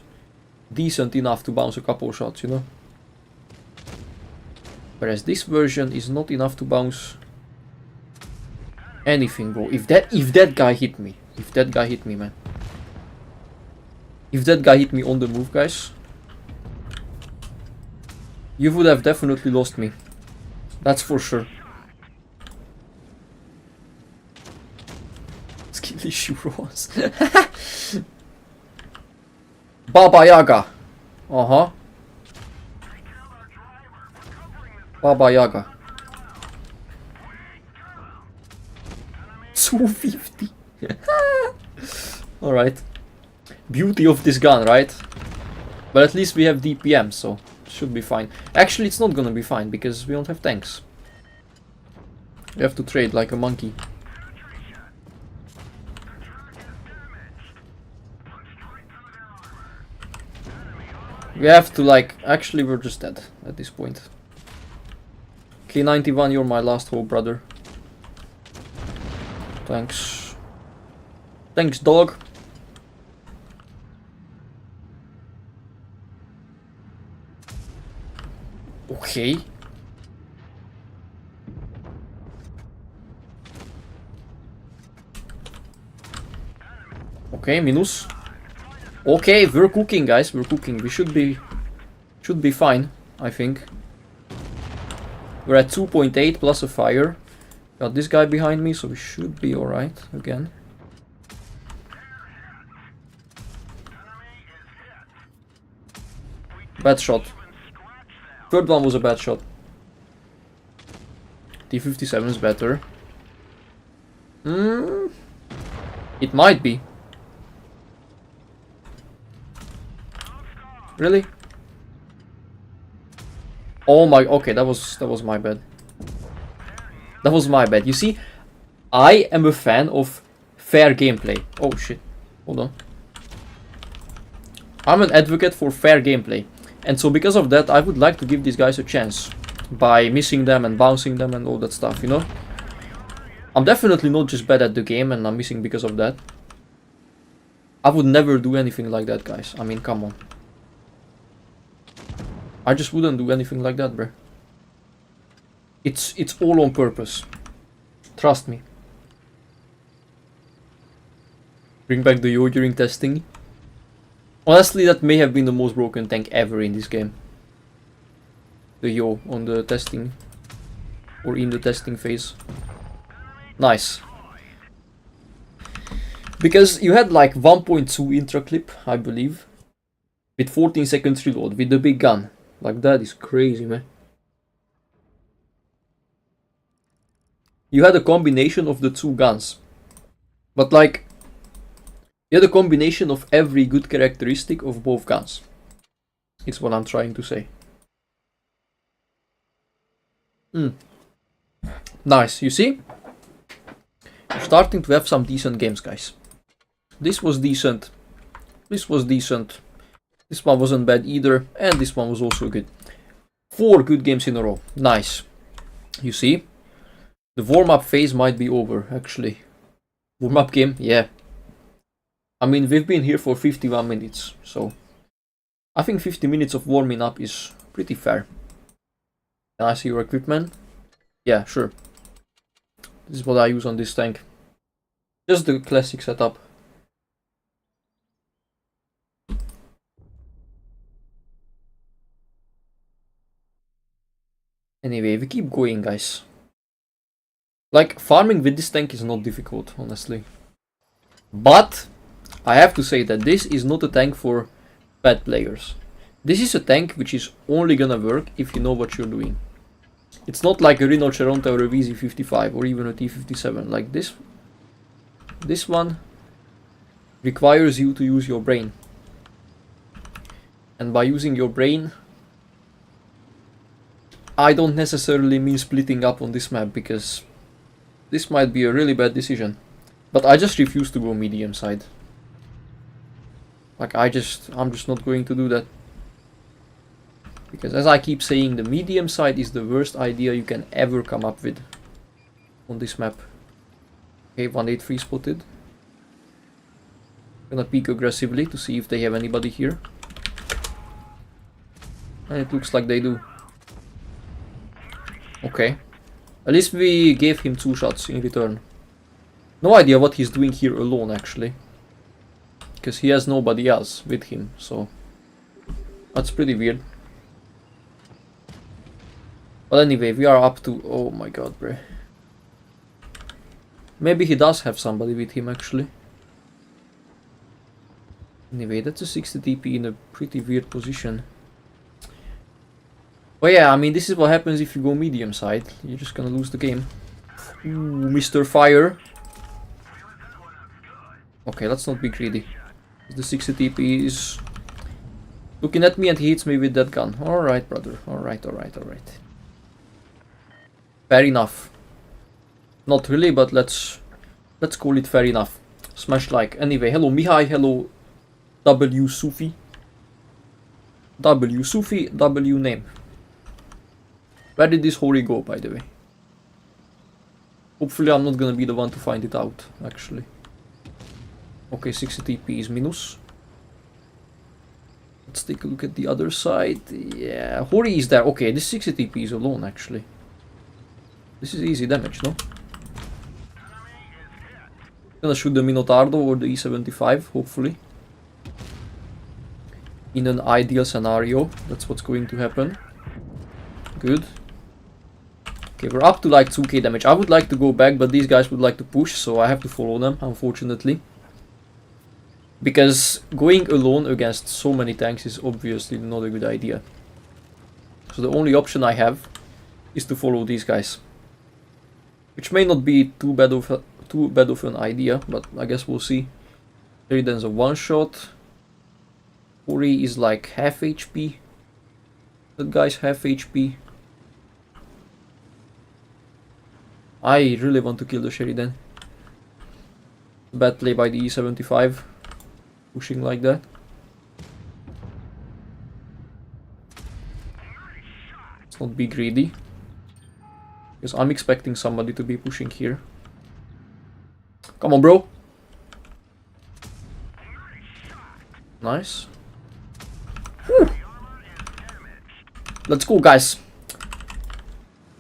decent enough to bounce a couple shots, you know? Whereas this version is not enough to bounce anything, bro. If that guy hit me, man. If that guy hit me on the move, guys, you would have definitely lost me. That's for sure. Skill issue rolls. Baba Yaga. Uh-huh. Baba Yaga. 250. Alright. Beauty of this gun, right? But at least we have DPM, so should be fine. Actually, it's not gonna be fine because we don't have tanks. We have to trade like a monkey. We have to like... Actually, we're just dead at this point. K91, you're my last hope, brother. Thanks. Thanks, dog. Okay. Okay, minus. Okay, we're cooking, guys. We're cooking. We should be fine, I think. We're at 2.8 plus a fire. Got this guy behind me, so we should be alright again. Bad shot. Third one was a bad shot. T57 is better. It might be. Really? Oh my, okay, that was my bad. That was my bad. You see, I am a fan of fair gameplay. Oh shit. Hold on. I'm an advocate for fair gameplay. And so because of that, I would like to give these guys a chance. By missing them and bouncing them and all that stuff, you know? I'm definitely not just bad at the game and I'm missing because of that. I would never do anything like that, guys. I mean, come on. I just wouldn't do anything like that, bruh. It's all on purpose. Trust me. Bring back the YOH during testing. Honestly, that may have been the most broken tank ever in this game. The YOH on the testing. Or in the testing phase. Nice. Because you had like 1.2 intra clip, I believe. With 14 seconds reload, with the big gun. Like, that is crazy, man. You had a combination of the two guns. But like, you had a combination of every good characteristic of both guns. It's what I'm trying to say. Nice, you see? We're starting to have some decent games, guys. This was decent. This was decent. This one wasn't bad either. And this one was also good. 4 good games in a row. Nice. You see? The warm-up phase might be over, actually. Warm-up game? Yeah. I mean, we've been here for 51 minutes, so... I think 50 minutes of warming up is pretty fair. Can I see your equipment? Yeah, sure. This is what I use on this tank. Just the classic setup. Anyway, we keep going, guys. Like, farming with this tank is not difficult, honestly. But, I have to say that this is not a tank for bad players. This is a tank which is only gonna work if you know what you're doing. It's not like a Rhino Cheronta or a VZ55 or even a T57. Like this one requires you to use your brain. And by using your brain, I don't necessarily mean splitting up on this map, because this might be a really bad decision. But I just refuse to go medium side. Like I'm just not going to do that. Because as I keep saying, the medium side is the worst idea you can ever come up with on this map. Okay, 183 spotted. Gonna peek aggressively to see if they have anybody here. And it looks like they do. Okay. At least we gave him 2 shots in return. No idea what he's doing here alone, actually. Because he has nobody else with him, so... That's pretty weird. But anyway, we are up to... Oh my god, bro. Maybe he does have somebody with him, actually. Anyway, that's a 60 TP in a pretty weird position. But yeah, I mean, this is what happens if you go medium side. You're just gonna lose the game. Ooh, Mr. Fire. Okay, let's not be greedy. The 60 TP is looking at me and he hits me with that gun. Alright, brother. Alright. Fair enough. Not really, but let's call it fair enough. Smash like. Anyway, hello Mihai, hello W Sufi. W Sufi, W name. Where did this Hori go, by the way? Hopefully I'm not gonna be the one to find it out, actually. Okay, 60 TP is minus. Let's take a look at the other side. Yeah, Hori is there. Okay, this 60 TP is alone, actually. This is easy damage, no? Gonna shoot the Minotauro or the E75, hopefully. In an ideal scenario, that's what's going to happen. Good. Okay, we're up to like 2k damage. I would like to go back, but these guys would like to push, so I have to follow them, unfortunately. Because going alone against so many tanks is obviously not a good idea. So the only option I have is to follow these guys. Which may not be too bad of an idea, but I guess we'll see. Sheridan's a one-shot. Ori is like half HP. That guy's half HP. I really want to kill the Sheridan. Bad play by the E75. Pushing like that. Let's not be greedy. Because I'm expecting somebody to be pushing here. Come on, bro. Nice. Whew. Let's go, guys.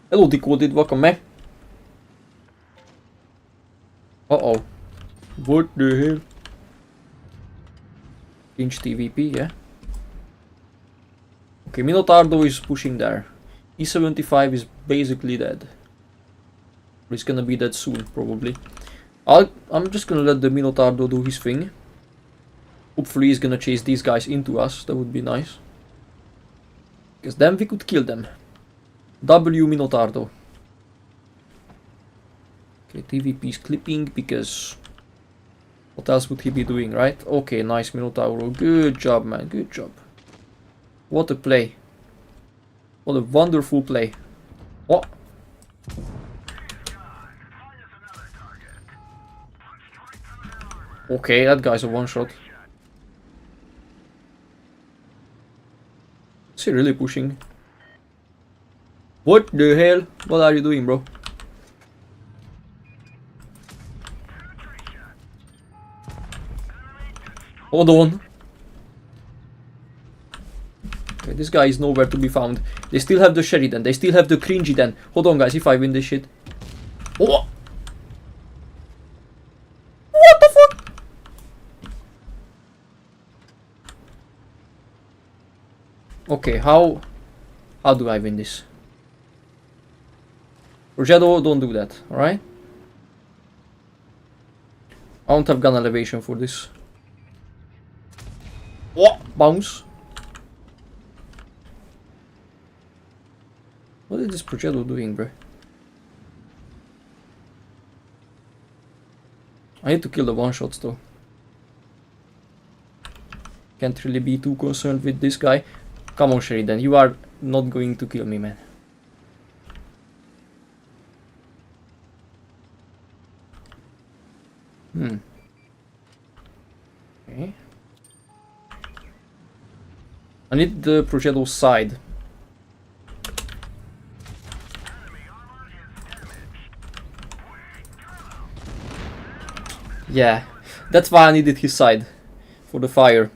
Hello, Decoded. Welcome, man. Uh-oh. What the hell? Cringe TVP, yeah. Okay, Minotauro is pushing there. E75 is basically dead. He's gonna be dead soon, probably. I'm just gonna let the Minotauro do his thing. Hopefully he's gonna chase these guys into us, that would be nice. Because then we could kill them. W Minotauro. Okay, TVP is clipping because... What else would he be doing, right? Okay, nice Minotauro. Good job, man. Good job. What a play. What a wonderful play. What? Okay, that guy's a one-shot. Is he really pushing? What the hell? What are you doing, bro? Hold on. Okay, this guy is nowhere to be found. They still have the Sheridan. They still have the Cringy then. Hold on, guys, if I win this shit. Oh! What the fuck? Okay, how do I win this? Rogero, don't do that, alright? I don't have gun elevation for this. Oh, bounce. What is this Progetto doing, bro? I need to kill the one-shots though. Can't really be too concerned with this guy. Come on, Sheridan, you are not going to kill me, man. Okay. I need the Progetto side. Yeah, that's why I needed his side for the fire.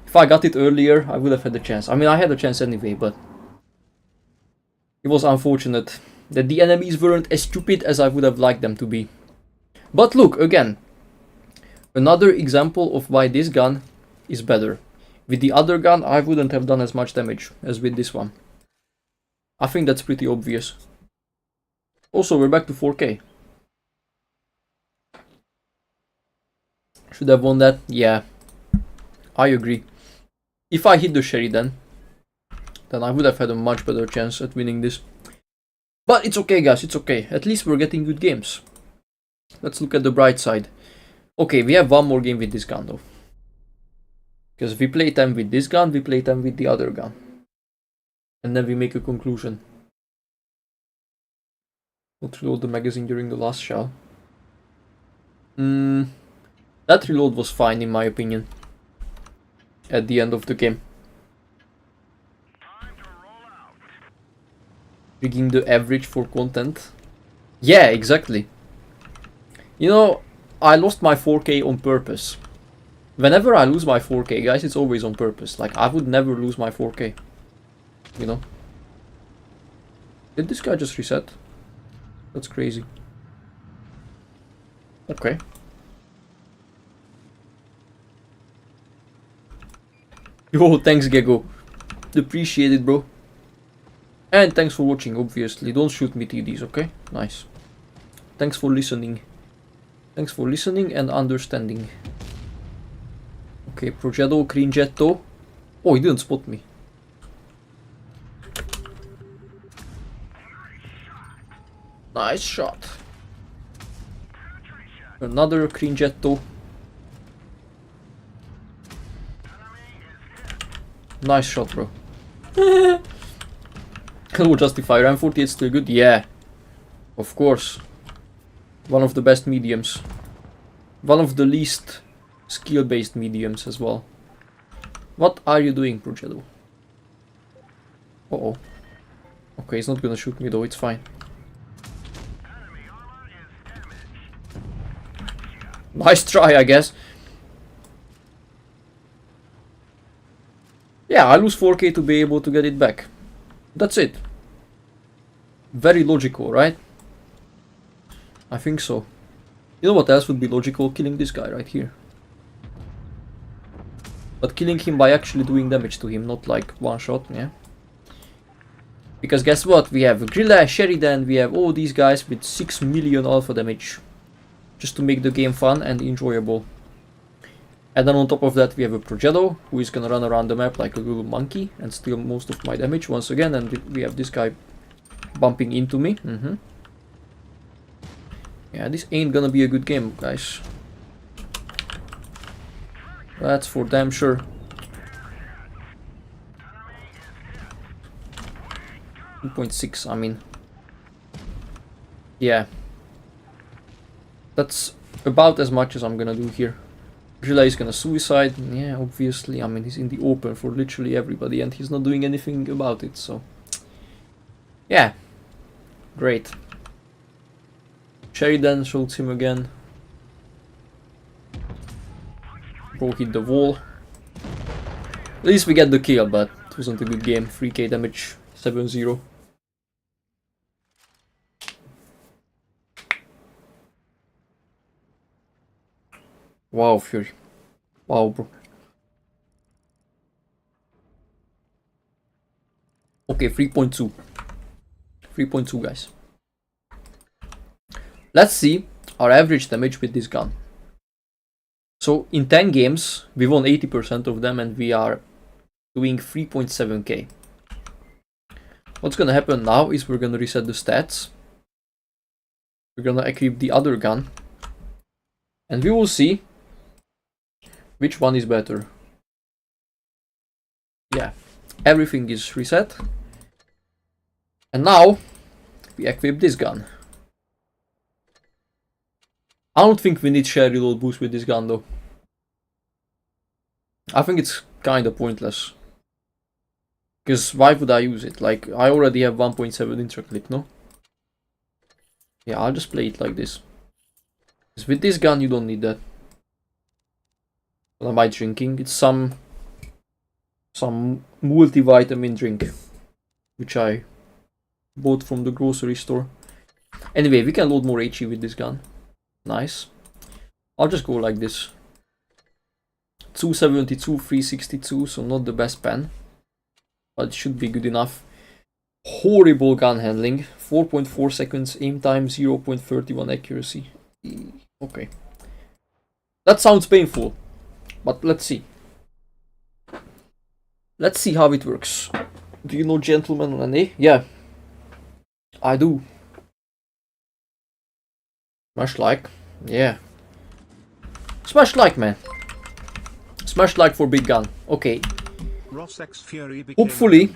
If I got it earlier, I would have had a chance. I mean, I had a chance anyway, but it was unfortunate that the enemies weren't as stupid as I would have liked them to be. But look, again, another example of why this gun is better. With the other gun, I wouldn't have done as much damage as with this one. I think that's pretty obvious. Also, we're back to 4K. Should have won that? Yeah, I agree. If I hit the Sheridan, then I would have had a much better chance at winning this. But it's okay, guys, it's okay. At least we're getting good games. Let's look at the bright side. Okay, we have one more game with this gun though. Because we play time with this gun, we play time with the other gun. And then we make a conclusion. Not reload the magazine during the last shell. That reload was fine in my opinion. At the end of the game. Rigging the average for content. Yeah, exactly. You know, I lost my 4K on purpose. Whenever I lose my 4K, guys, it's always on purpose. Like, I would never lose my 4K. You know? Did this guy just reset? That's crazy. Okay. Yo, thanks Gego. Appreciate it, bro. And thanks for watching, obviously. Don't shoot me TDs, okay? Nice. Thanks for listening. Thanks for listening and understanding. Okay, Progetto, Cringetto. Oh, he didn't spot me. Nice shot. Another Cringetto. Nice shot, bro. Hello, Justify. Ram 48 still good? Yeah. Of course. One of the best mediums. One of the least skill-based mediums as well. What are you doing, Progetto? Uh-oh. Okay, he's not gonna shoot me though, it's fine. Nice try, I guess. Yeah, I lose 4K to be able to get it back. That's it. Very logical, right? I think so. You know what else would be logical? Killing this guy right here. But killing him by actually doing damage to him, not like one shot, yeah? Because guess what? We have Grilla, Sheridan, we have all these guys with 6 million alpha damage. Just to make the game fun and enjoyable. And then on top of that we have a Progetto, who is gonna run around the map like a little monkey and steal most of my damage once again, and we have this guy bumping into me. Yeah, this ain't gonna be a good game, guys. That's for damn sure. .6, I mean. Yeah. That's about as much as I'm gonna do here. Grilla is gonna suicide. Yeah, obviously. I mean, he's in the open for literally everybody and he's not doing anything about it, so. Yeah. Great. Sheridan shoots him again. Bro hit the wall. At least we get the kill, but it wasn't a good game. 3k damage, 7-0. Wow, Fury. Wow, bro. Okay, 3.2. 3.2, guys. Let's see our average damage with this gun. So, in 10 games, we won 80% of them and we are doing 3.7k. What's gonna happen now is we're gonna reset the stats. We're gonna equip the other gun. And we will see which one is better. Yeah, everything is reset. And now, we equip this gun. I don't think we need share reload boost with this gun though. I think it's kinda pointless. Because why would I use it? Like, I already have 1.7 intra clip, no? Yeah, I'll just play it like this. Because with this gun you don't need that. What am I drinking? It's some multivitamin drink. Which I bought from the grocery store. Anyway, we can load more HE with this gun. Nice. I'll just go like this. 272, 362, so not the best pen. But it should be good enough. Horrible gun handling. 4.4 seconds aim time, 0.31 accuracy. Okay. That sounds painful. But let's see. Let's see how it works. Do you know Gentleman on an A? Yeah. I do. Smash like. Yeah. Smash like, man. Smash like for big gun. Okay. Hopefully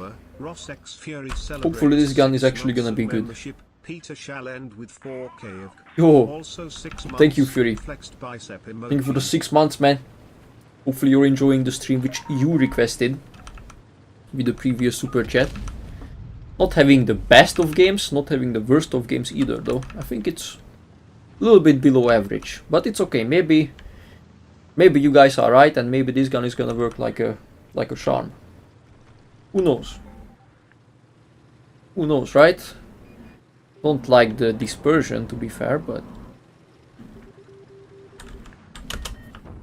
this gun is actually gonna be good. Yo, thank you, Fury. Thank you for the 6 months, man. Hopefully you're enjoying the stream which you requested with the previous super chat. Not having the best of games, not having the worst of games either though. I think it's a little bit below average, but it's okay. Maybe you guys are right and maybe this gun is gonna work like a charm. Who knows? Who knows, right? Don't like the dispersion, to be fair, but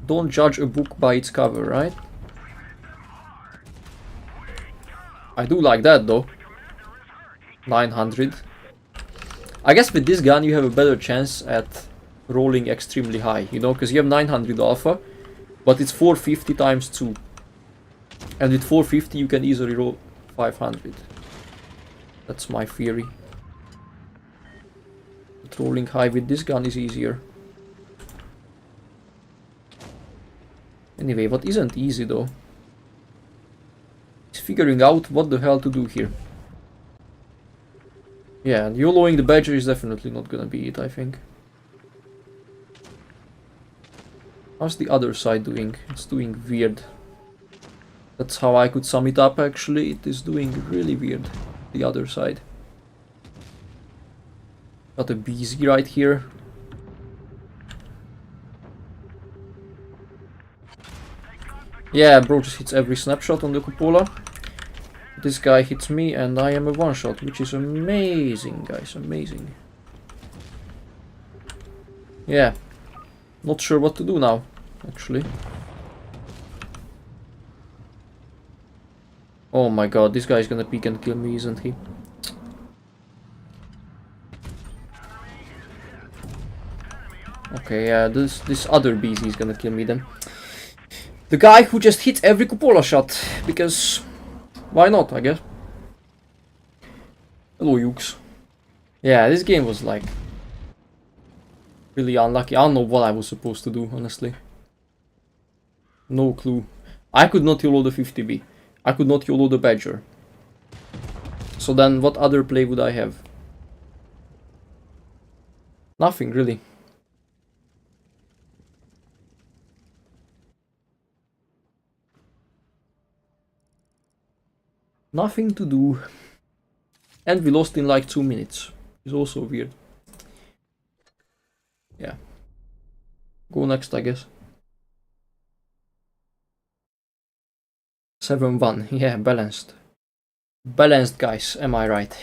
don't judge a book by its cover, right? I do like that though. 900. I guess with this gun you have a better chance at rolling extremely high, you know, because you have 900 alpha, but it's 450 times 2. And with 450 you can easily roll 500. That's my theory. But rolling high with this gun is easier. Anyway, what isn't easy though is figuring out what the hell to do here. Yeah, and YOLOing the Badger is definitely not gonna be it, I think. How's the other side doing? It's doing weird. That's how I could sum it up actually. It is doing really weird. The other side. Got a BZ right here. Yeah, bro just hits every snapshot on the cupola. This guy hits me and I am a one-shot, which is amazing, guys, amazing. Yeah, not sure what to do now, actually. Oh my god, this guy is gonna peek and kill me, isn't he? Okay, yeah, this other BZ is gonna kill me then. The guy who just hits every cupola shot, because why not, I guess. Hello, Yukes. Yeah, this game was like really unlucky. I don't know what I was supposed to do, honestly. No clue. I could not YOLO the 50B. I could not YOLO the Badger. So then what other play would I have? Nothing, really. Nothing to do. And we lost in like 2 minutes. It's also weird. Yeah. Go next, I guess. 7-1, yeah, balanced. Balanced, guys, am I right?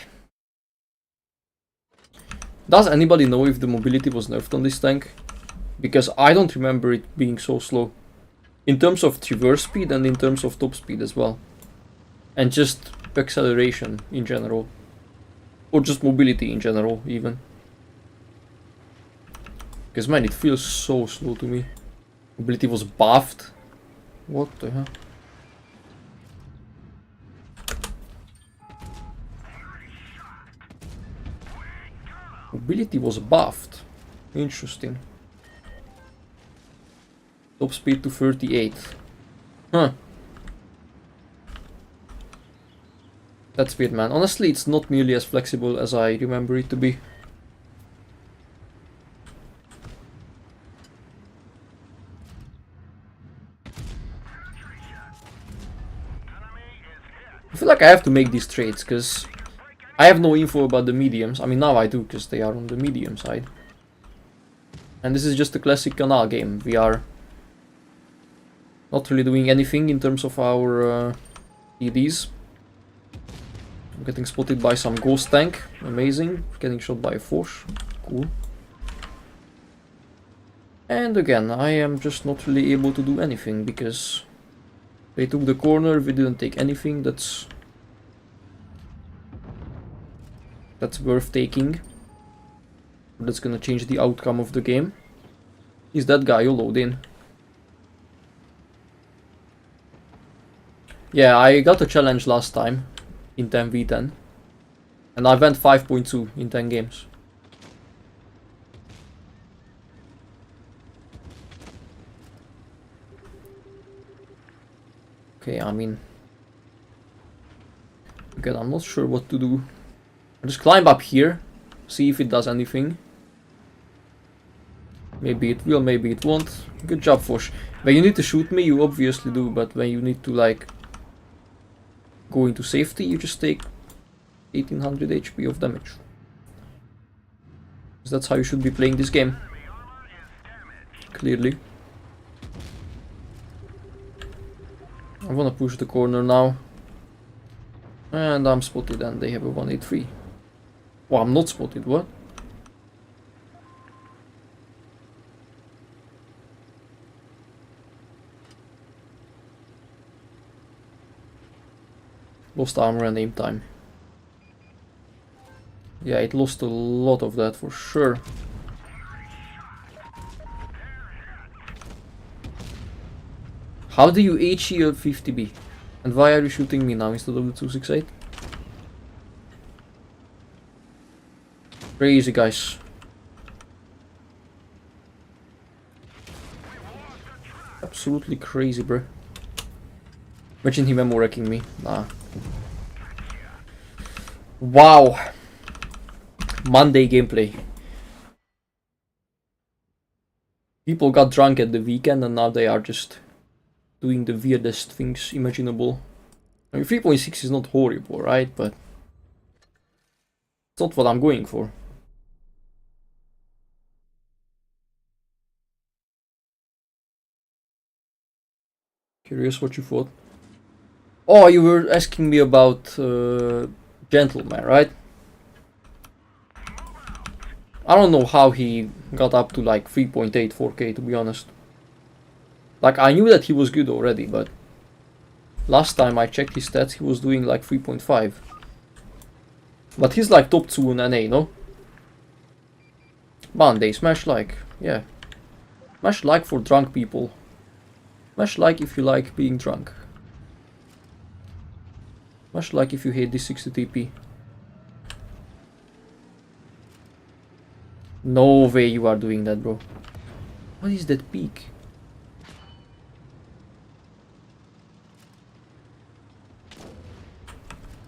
Does anybody know if the mobility was nerfed on this tank? Because I don't remember it being so slow. In terms of traverse speed and in terms of top speed as well. And just acceleration in general. Or just mobility in general, even. Because man, it feels so slow to me. Mobility was buffed. What the hell? Mobility was buffed. Interesting. Top speed to 38. Huh. That's weird, man. Honestly, it's not nearly as flexible as I remember it to be. I feel like I have to make these trades, because I have no info about the mediums. I mean, now I do, because they are on the medium side. And this is just a classic Canal game. We are not really doing anything in terms of our EDs. I'm getting spotted by some ghost tank. Amazing. Getting shot by a force. Cool. And again, I am just not really able to do anything, because they took the corner, we didn't take anything that's worth taking. That's gonna change the outcome of the game. Is that guy YOLO'd in? Yeah, I got a challenge last time in 10v10. And I went 5.2 in 10 games. Okay, I mean... Again, I'm not sure what to do. I'll just climb up here, see if it does anything. Maybe it will, maybe it won't. Good job, Fosh. When you need to shoot me, you obviously do, but when you need to, like, go into safety, you just take 1800 HP of damage. So that's how you should be playing this game. Clearly. I wanna push the corner now. And I'm spotted and they have a 183. Well, I'm not spotted, what? Lost armor and aim time. Yeah, it lost a lot of that for sure. How do you HE a 50B? And why are you shooting me now instead of the 268? Crazy, guys. Absolutely crazy, bro. Imagine him ammo wrecking me. Nah. Wow. Monday gameplay. People got drunk at the weekend and now they are just doing the weirdest things imaginable. I mean, 3.6 is not horrible, right? But it's not what I'm going for. Curious what you thought. Oh, you were asking me about Gentleman, right? I don't know how he got up to like 3.8, 4K, to be honest. Like, I knew that he was good already, but last time I checked his stats, he was doing like 3.5. But he's like top 2 in NA, no? Monday, smash like, yeah. Smash like for drunk people. Smash like if you like being drunk. Smash like if you hate this 60 TP. No way you are doing that, bro. What is that peak?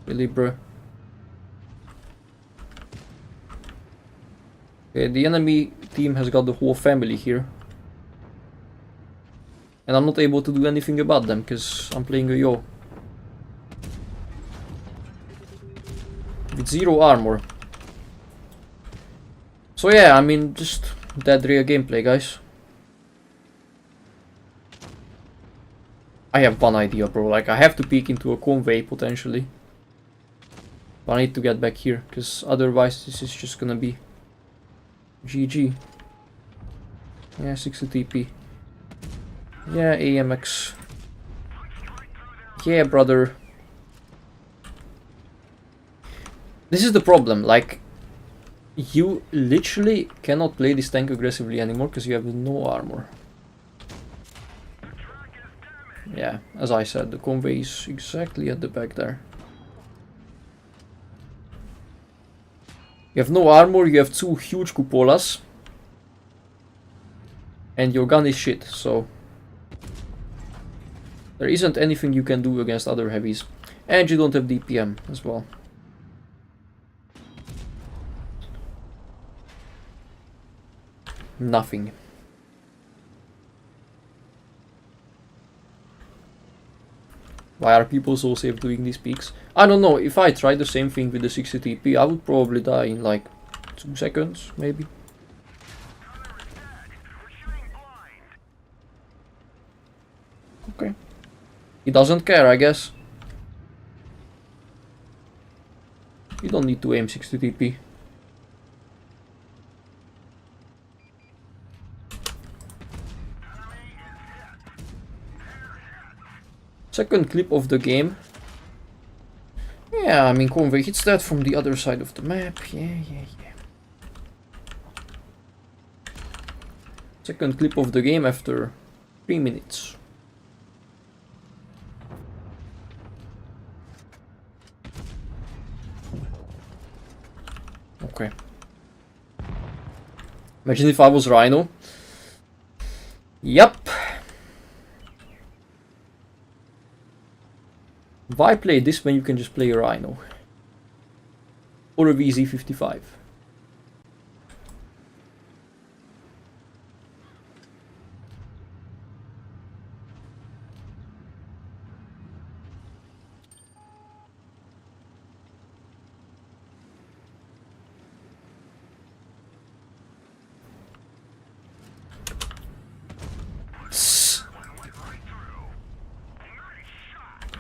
Really, bro? Okay, the enemy team has got the whole family here. And I'm not able to do anything about them, because I'm playing a YOH. With 0 armor. So yeah, I mean, just dead real gameplay, guys. I have one idea, bro. Like, I have to peek into a convey, potentially. But I need to get back here, because otherwise this is just gonna be GG. Yeah, 60 TP. Yeah, AMX. Yeah, brother. This is the problem, like, you literally cannot play this tank aggressively anymore because you have no armor. Yeah, as I said, the convey is exactly at the back there. You have no armor, you have 2 huge cupolas. And your gun is shit, so... there isn't anything you can do against other heavies. And you don't have DPM as well. Nothing. Why are people so safe doing these peaks? I don't know, if I tried the same thing with the 60 TP, I would probably die in like 2 seconds, maybe. Okay. He doesn't care, I guess. You don't need to aim 60 TP. Second clip of the game. Yeah, I mean, convey hits that from the other side of the map. Yeah. Second clip of the game after 3 minutes. Okay. Imagine if I was Rhino. Yup. Why play this when you can just play a Rhino? Or a VZ55?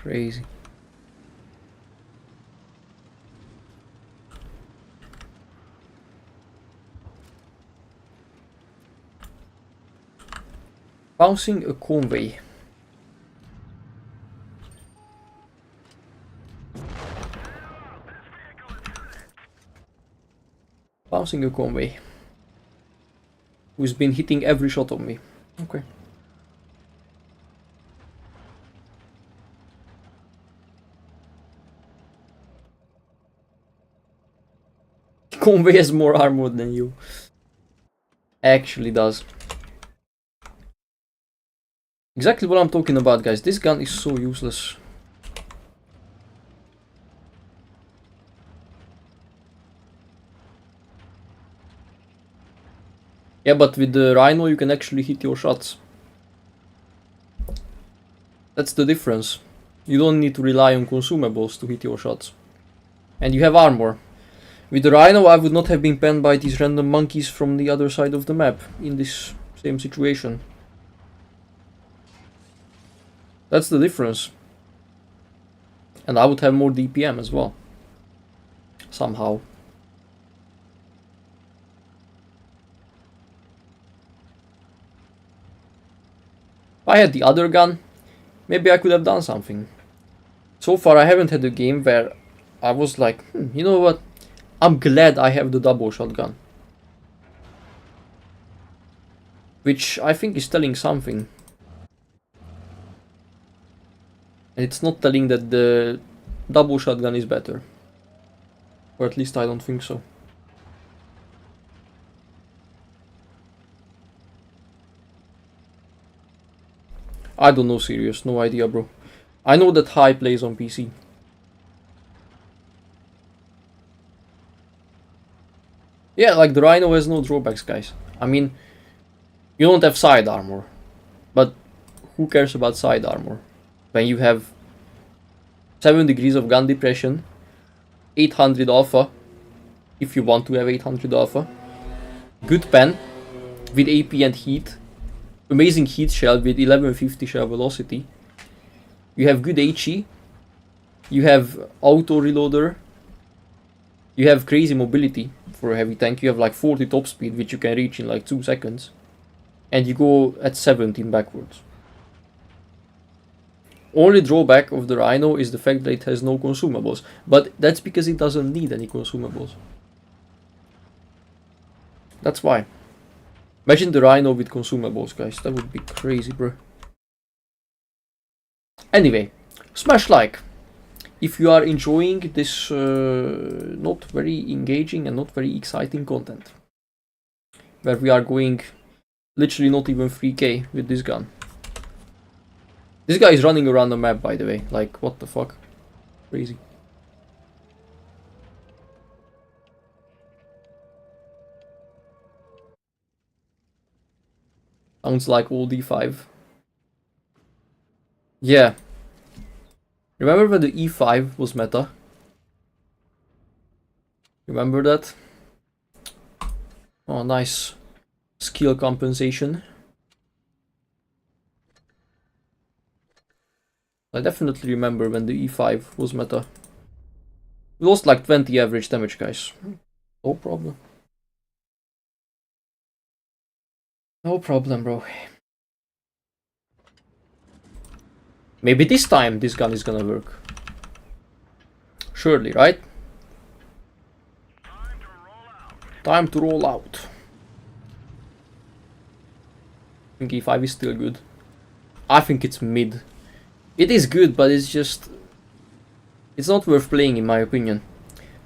Crazy. Bouncing a convey. Bouncing a convey. Who's been hitting every shot on me. Okay. Convey has more armor than you. Actually does. Exactly what I'm talking about, guys. This gun is so useless. Yeah, but with the Rhino you can actually hit your shots. That's the difference. You don't need to rely on consumables to hit your shots. And you have armor. With the Rhino I would not have been penned by these random monkeys from the other side of the map in this same situation. That's the difference. And I would have more DPM as well. Somehow. If I had the other gun, maybe I could have done something. So far I haven't had a game where I was like, you know what? I'm glad I have the double shotgun. Which I think is telling something. And it's not telling that the double shotgun is better. Or at least I don't think so. I don't know, serious, no idea, bro. I know that High plays on PC. Yeah, like the Rhino has no drawbacks, guys. I mean, you don't have side armor. But who cares about side armor? When you have 7 degrees of gun depression, 800 alpha, if you want to have 800 alpha, good pen with AP and heat, amazing heat shell with 1150 shell velocity, You have good HE. You have auto reloader. You have crazy mobility for a heavy tank. You have like 40 top speed, which you can reach in like 2 seconds. And you go at 17 backwards. Only drawback of the Rhino is the fact that it has no consumables. But that's because it doesn't need any consumables. That's why. Imagine the Rhino with consumables, guys. That would be crazy, bro. Anyway, smash like if you are enjoying this not very engaging and not very exciting content. Where we are going literally not even 3k with this gun. This guy is running around the map, by the way. Like, what the fuck? Crazy. Sounds like all D5. Yeah. Remember when the E5 was meta? Remember that? Oh, nice. Skill compensation. I definitely remember when the E5 was meta. We lost like 20 average damage, guys. No problem. No problem, bro. Maybe this time this gun is gonna work. Surely, right? Time to roll out. I think E5 is still good. I think it's mid. It is good, but it's just... it's not worth playing in my opinion.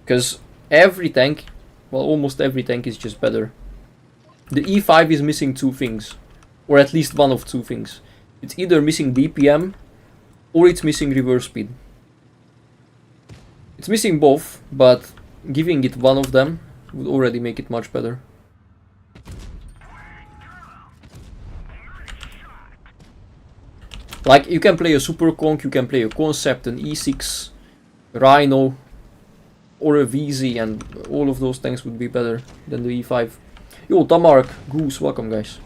Because every tank, well, almost every tank is just better. The E5 is missing 2 things. Or at least one of 2 things. It's either missing DPM or it's missing reverse speed. It's missing both, but giving it one of them would already make it much better. Like, you can play a Super Conk, you can play a Concept, an E6, Rhino, or a VZ, and all of those tanks would be better than the E5. Yo, Tamark, Goose, welcome guys.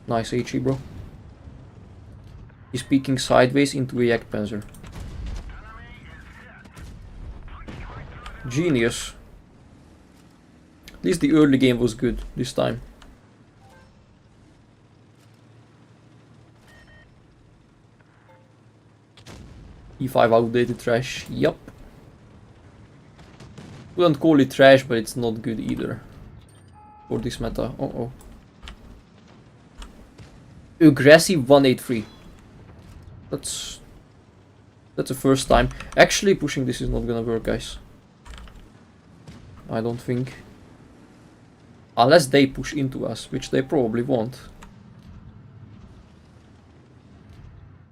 Nice HE, bro. He's peeking sideways into a Yak Panzer. Genius. At least the early game was good this time. E5 outdated trash, yup. Wouldn't call it trash, but it's not good either. For this meta, uh-oh. Aggressive 183. That's the first time. Actually, pushing this is not gonna work, guys. I don't think. Unless they push into us, which they probably won't.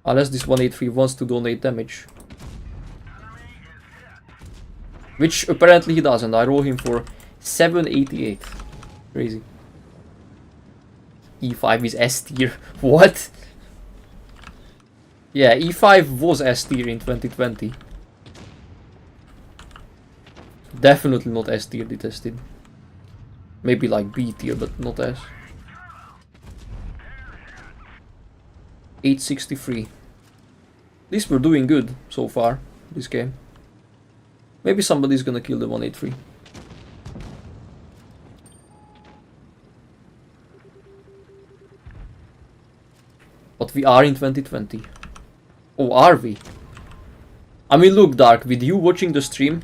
Unless this 183 wants to donate damage. Which apparently he doesn't. I roll him for 788. Crazy. E5 is S tier. What? Yeah, E5 was S tier in 2020. Definitely not S tier detested. Maybe like B tier, but not S. 863. At least we're doing good so far, this game. Maybe somebody's gonna kill the 183. But we are in 2020. Oh, are we? I mean, look, Dark, with you watching the stream,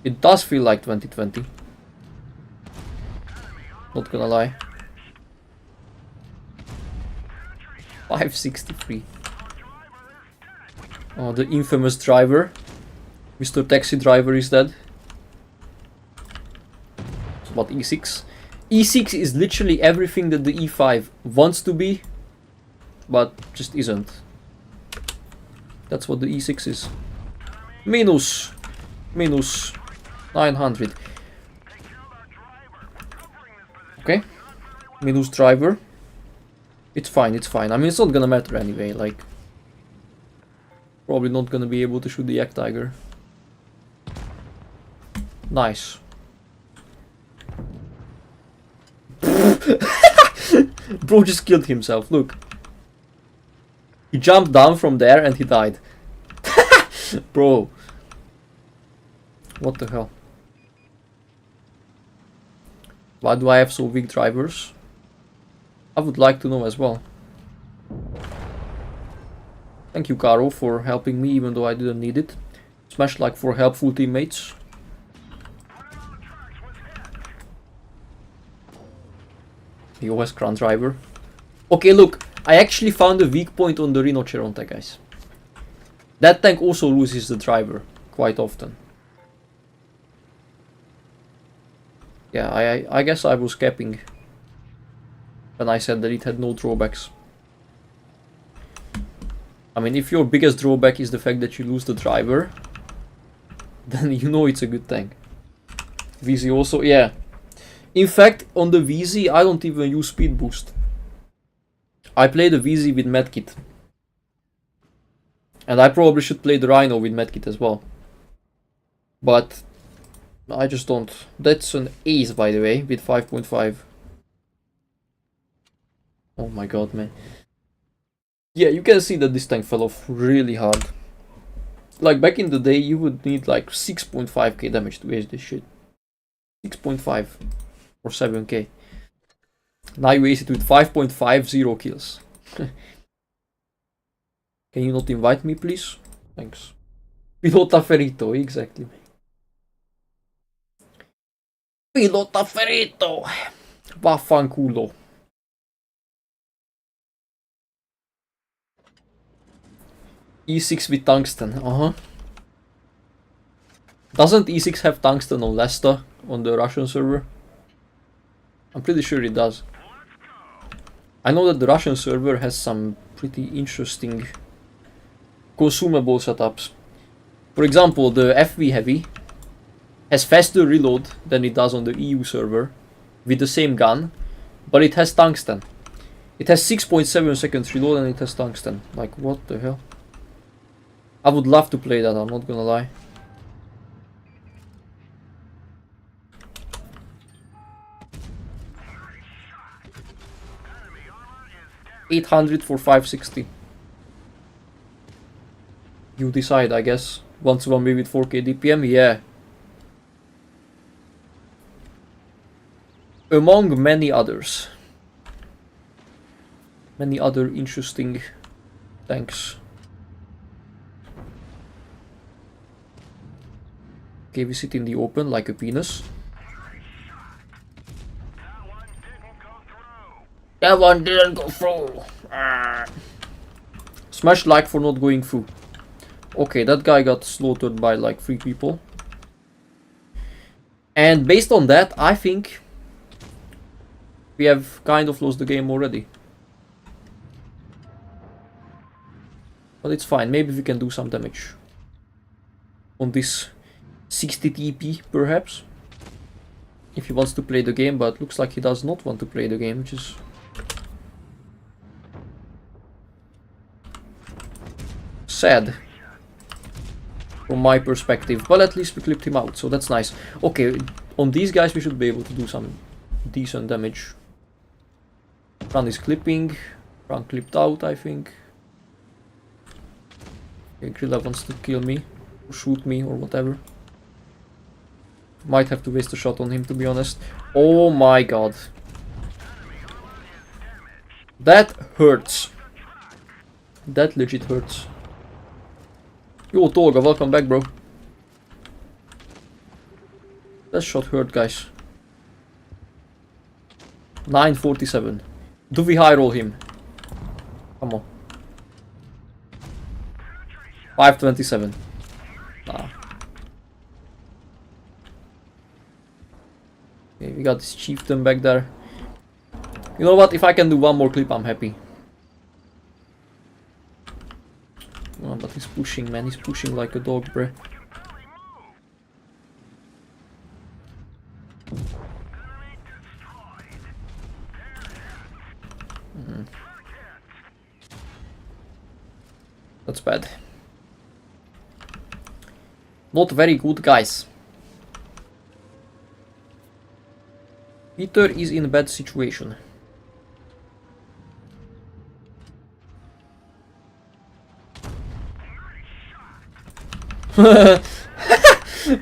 it does feel like 2020. Not gonna lie. 563. Oh, the infamous driver. Mr. Taxi Driver is dead. So what, E6? E6 is literally everything that the E5 wants to be, but just isn't. That's what the E6 is. Minus 900. Okay. Minus driver. It's fine, it's fine. I mean, it's not gonna matter anyway, like... Probably not gonna be able to shoot the Yak Tiger. Nice. Bro just killed himself, look. He jumped down from there and he died. Bro. What the hell? Why do I have so weak drivers? I would like to know as well. Thank you, Caro, for helping me even though I didn't need it. Smash like for helpful teammates. YOH Crown driver. Okay, look. I actually found a weak point on the Rhino tank, guys. That tank also loses the driver quite often. Yeah, I guess I was capping when I said that it had no drawbacks. I mean, if your biggest drawback is the fact that you lose the driver, then you know it's a good tank. VZ also, yeah. In fact, on the VZ, I don't even use speed boost. I play the VZ with medkit. And I probably should play the Rhino with medkit as well. But I just don't. That's an ace, by the way, with 5.5. Oh my god, man. Yeah, you can see that this tank fell off really hard. Like, back in the day, you would need like 6.5k damage to ace this shit. 6.5 or 7k. Now you ace it with 5.50 kills. Can you not invite me, please? Thanks. Pilota ferito, exactly. Pilota ferito! Vaffanculo. E6 with tungsten, Doesn't E6 have tungsten on Lesta on the Russian server? I'm pretty sure it does. I know that the Russian server has some pretty interesting consumable setups. For example, the FV Heavy has faster reload than it does on the EU server with the same gun, but it has tungsten. It has 6.7 seconds reload and it has tungsten. Like, what the hell? I would love to play that, I'm not gonna lie. $800 for 560. You decide, I guess. 1-to-1 with 4k DPM, yeah. Among many others. Many other interesting tanks. Okay, we sit in the open like a penis. That one didn't go through. Smash like for not going through. Okay, that guy got slaughtered by like 3 people. And based on that, I think we have kind of lost the game already. But it's fine, maybe we can do some damage. On this 60 TP, perhaps. If he wants to play the game, but looks like he does not want to play the game, which is sad from my perspective, but at least we clipped him out, so that's nice. Okay, on these guys we should be able to do some decent damage. Run is clipping, Run clipped out, I think. Okay, Grilla wants to kill me, or shoot me, or whatever. Might have to waste a shot on him, to be honest. Oh my god. That hurts. That legit hurts. Yo, Tolga, welcome back, bro. That shot hurt, guys. 947. Do we high roll him? Come on. 527. Nah. Okay, we got this chieftain back there. You know what? If I can do one more clip, I'm happy. Oh, but he's pushing, man. He's pushing like a dog, bruh. That's bad. Not very good, guys. Peter is in a bad situation.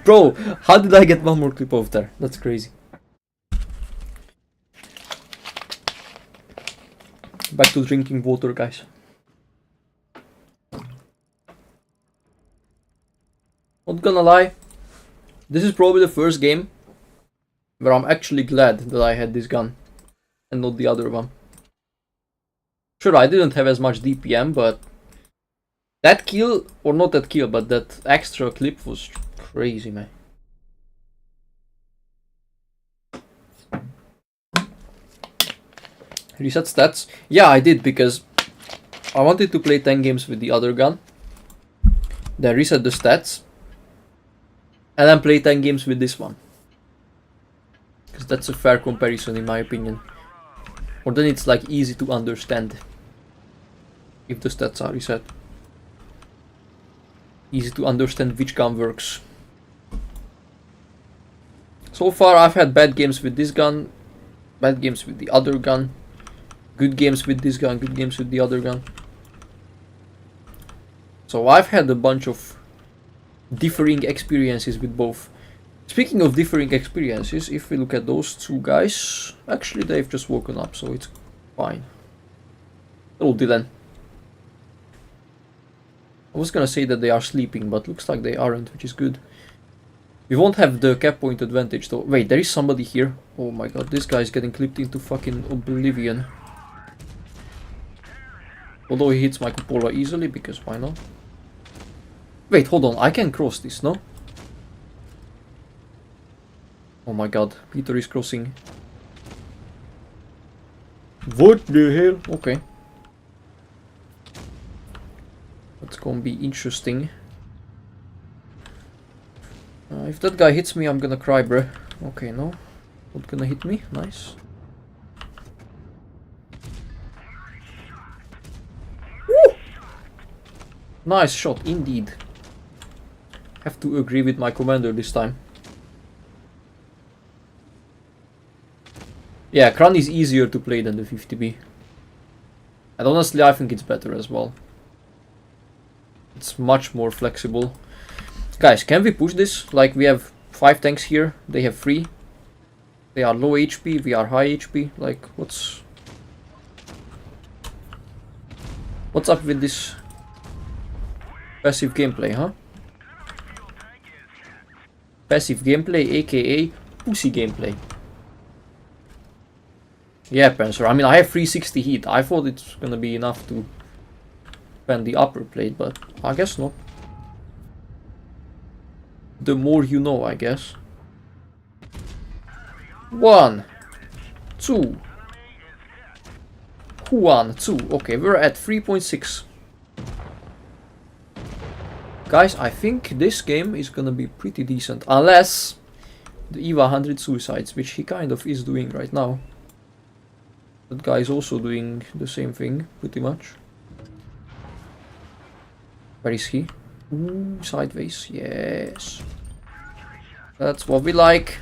Bro, how did I get one more clip of there? That's crazy. Back to drinking water, guys. Not gonna lie, this is probably the first game where I'm actually glad that I had this gun and not the other one. Sure, I didn't have as much DPM, but that kill, or not that kill, but that extra clip was crazy, man. Reset stats? Yeah, I did, because I wanted to play 10 games with the other gun, then reset the stats, and then play 10 games with this one. Because that's a fair comparison in my opinion. Or then it's like easy to understand if the stats are reset. Easy to understand which gun works. So far I've had bad games with this gun, bad games with the other gun, good games with this gun, good games with the other gun. So I've had a bunch of differing experiences with both. Speaking of differing experiences, if we look at those two guys, actually they've just woken up, so it's fine. Oh, Dylan. I was gonna say that they are sleeping, but looks like they aren't, which is good. We won't have the cap point advantage though. Wait, there is somebody here. Oh my god, this guy is getting clipped into fucking oblivion. Although he hits my cupola easily, because why not? Wait, hold on, I can cross this, no? Oh my god, Peter is crossing. What the hell? Okay. That's gonna be interesting. If that guy hits me, I'm gonna cry, bruh. Okay, no. Not gonna hit me. Nice. Woo! Nice shot, indeed. Have to agree with my commander this time. Yeah, Kran is easier to play than the 50B. And honestly, I think it's better as well. It's much more flexible. Guys, can we push this? Like, we have 5 tanks here, they have 3. They are low HP, we are high HP. Like, what's up with this passive gameplay, huh? Passive gameplay, aka pussy gameplay. Yeah, Panzer. I mean, I have 360 heat. I thought it's gonna be enough to pen the upper plate, but I guess not. The more you know, I guess. 1, 2. 1, 2. Okay, we're at 3.6. Guys, I think this game is gonna be pretty decent. Unless the EVA 100 suicides, which he kind of is doing right now. That guy is also doing the same thing, pretty much. Where is he? Ooh, sideways, yes. That's what we like.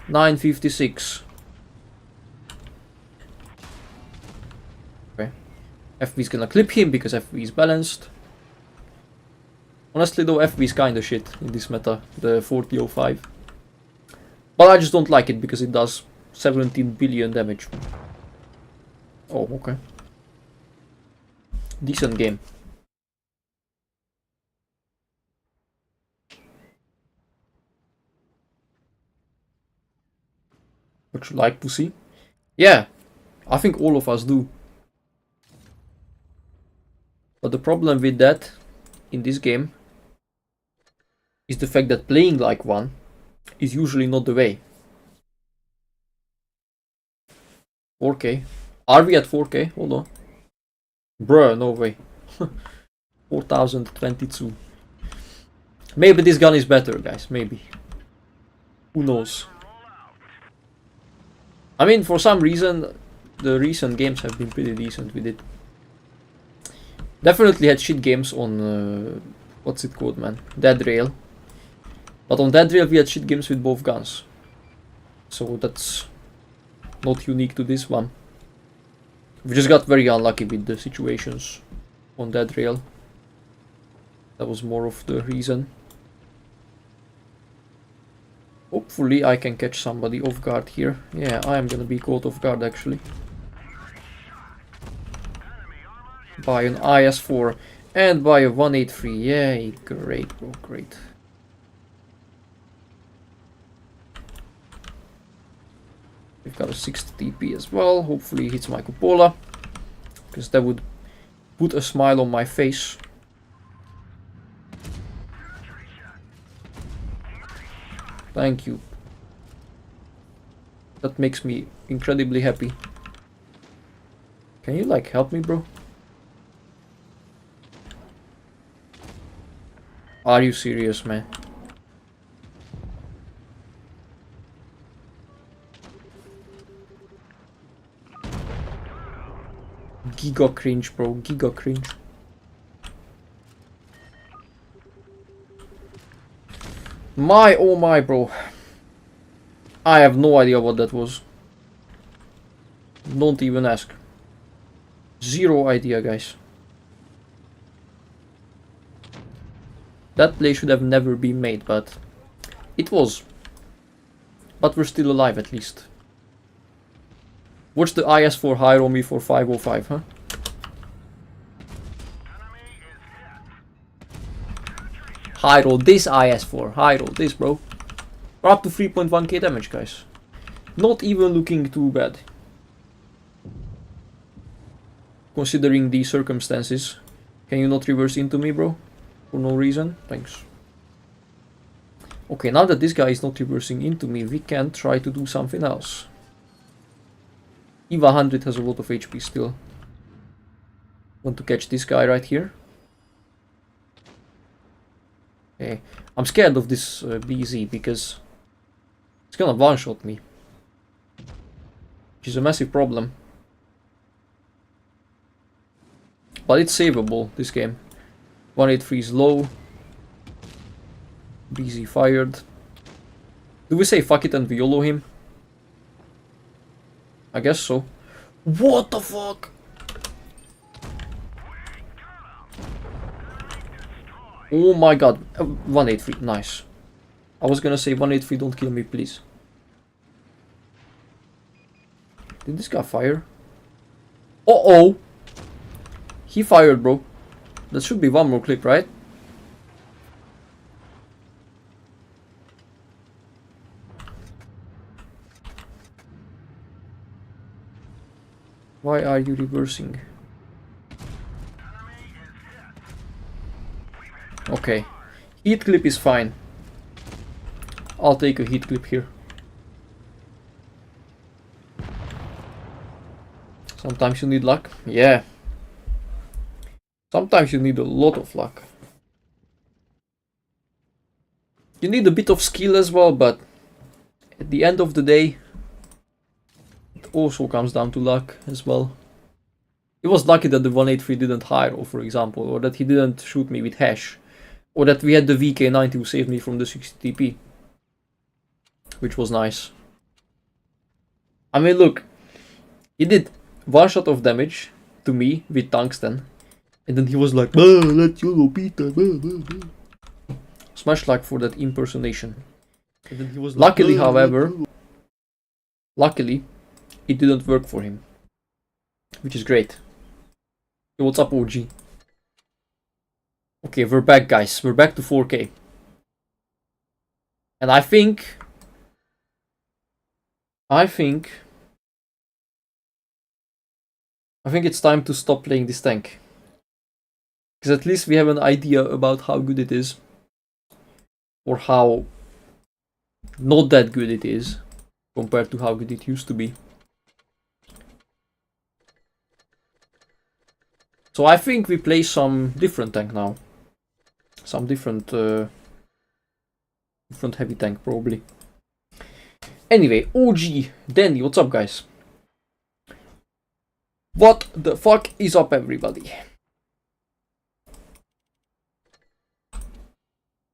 956. Okay. FV is gonna clip him because FV is balanced. Honestly though, FV is kinda shit in this meta, the 4005. But I just don't like it because it does 17 billion damage. Oh, okay. Decent game. Would you like to see? Yeah, I think all of us do. But the problem with that, in this game, is the fact that playing like one is usually not the way. 4K. Are we at 4K? Hold on. Bruh, no way. 4022. Maybe this gun is better, guys. Maybe. Who knows? I mean, for some reason, the recent games have been pretty decent with it. Definitely had shit games on, what's it called, man? Dead Rail. But on Dead Rail we had shit games with both guns. So that's not unique to this one. We just got very unlucky with the situations on Dead Rail. That was more of the reason. Hopefully I can catch somebody off guard here. Yeah, I am gonna be caught off guard actually. By an IS-4 and by a 183. Yay, great bro, great. We've got a 60 TP as well. Hopefully he hits my cupola, because that would put a smile on my face. Thank you. That makes me incredibly happy. Can you like help me, bro? Are you serious, man? Giga cringe, bro. Giga cringe. My oh my, bro. I have no idea what that was. Don't even ask. Zero idea, guys. That play should have never been made, but it was. But we're still alive at least. Watch the IS-4 hire on me for 505, huh? High roll this IS-4. High roll this, bro. We're up to 3.1k damage, guys. Not even looking too bad. Considering the circumstances. Can you not reverse into me, bro? For no reason? Thanks. Okay, now that this guy is not reversing into me, we can try to do something else. EVA 100 has a lot of HP still. Want to catch this guy right here. Okay, I'm scared of this BZ because it's gonna one-shot me. Which is a massive problem. But it's savable, this game. 183 is low. BZ fired. Do we say fuck it and we YOLO him? I guess so. What the fuck? Oh my god. 183, nice. I was gonna say 183, don't kill me, please. Did this guy fire? Uh-oh! He fired, bro. That should be one more clip, right? Why are you reversing? Okay. Heat clip is fine. I'll take a heat clip here. Sometimes you need luck. Yeah. Sometimes you need a lot of luck. You need a bit of skill as well, but at the end of the day, it also comes down to luck as well. It was lucky that the 183 didn't hire, for example, or that he didn't shoot me with hash, or that we had the VK90 who saved me from the 60 TP, which was nice. I mean, look, he did one shot of damage to me with tungsten, and then he was like, let's YOLO Peter. Smash like for that impersonation. And then he was like, luckily, however, luckily, it didn't work for him, which is great. Hey, what's up, OG? Okay, we're back, guys. We're back to 4K. And I think it's time to stop playing this tank. Because at least we have an idea about how good it is. Or how not that good it is. Compared to how good it used to be. So I think we play some different tank now. Some different heavy tank probably. Anyway, OG Danny, what's up, guys? What the fuck is up, everybody?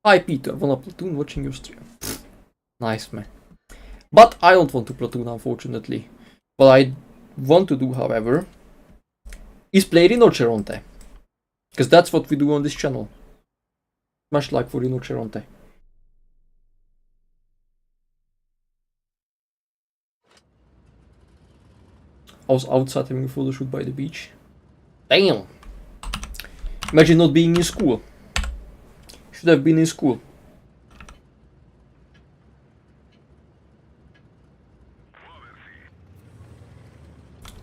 Hi Peter, wanna platoon watching your stream? Nice, man. But I don't want to platoon, unfortunately. What I want to do, however, is play Rhinoceronte. Because that's what we do on this channel. Smash like for Rhinoceronte. I was outside having a photo shoot by the beach. Damn! Imagine not being in school. Should have been in school.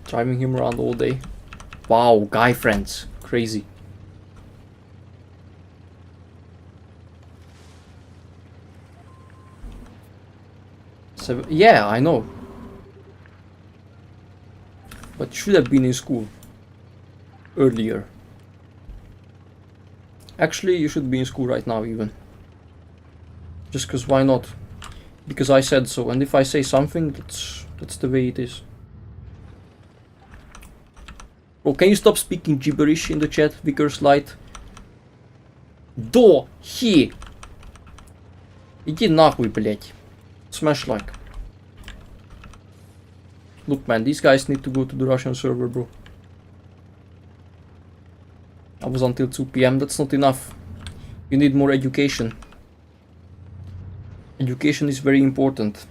Driving him around all day. Wow, guy friends. Crazy. Yeah, I know. But should have been in school. Earlier. Actually, you should be in school right now even. Just cause why not? Because I said so, and if I say something, that's the way it is. Bro, can you stop speaking gibberish in the chat, Vickers Light? До хи! Иди нахуй, блять. Smash like. Look man, these guys need to go to the Russian server, bro. I was until 2 PM, that's not enough. You need more education. Education is very important.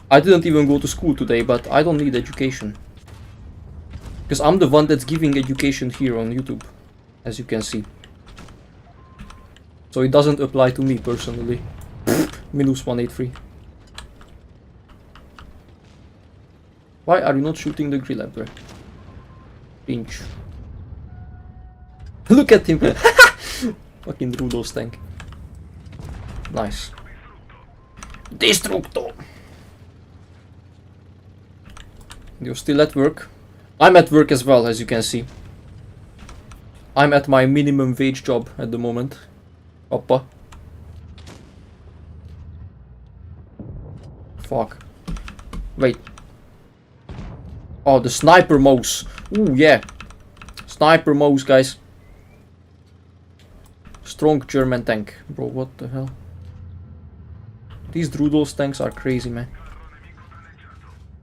I didn't even go to school today, but I don't need education. Because I'm the one that's giving education here on YouTube, as you can see. So it doesn't apply to me personally. Minus 183. Why are you not shooting the grill bro? Pinch. Look at him! Fucking Rudolph's tank. Nice. Destructo! You're still at work. I'm at work as well, as you can see. I'm at my minimum wage job at the moment. Oppa. Fuck. Wait. Oh, the sniper mouse. Ooh, yeah. Sniper mouse, guys. Strong German tank. Bro, what the hell? These Rudolph's tanks are crazy, man.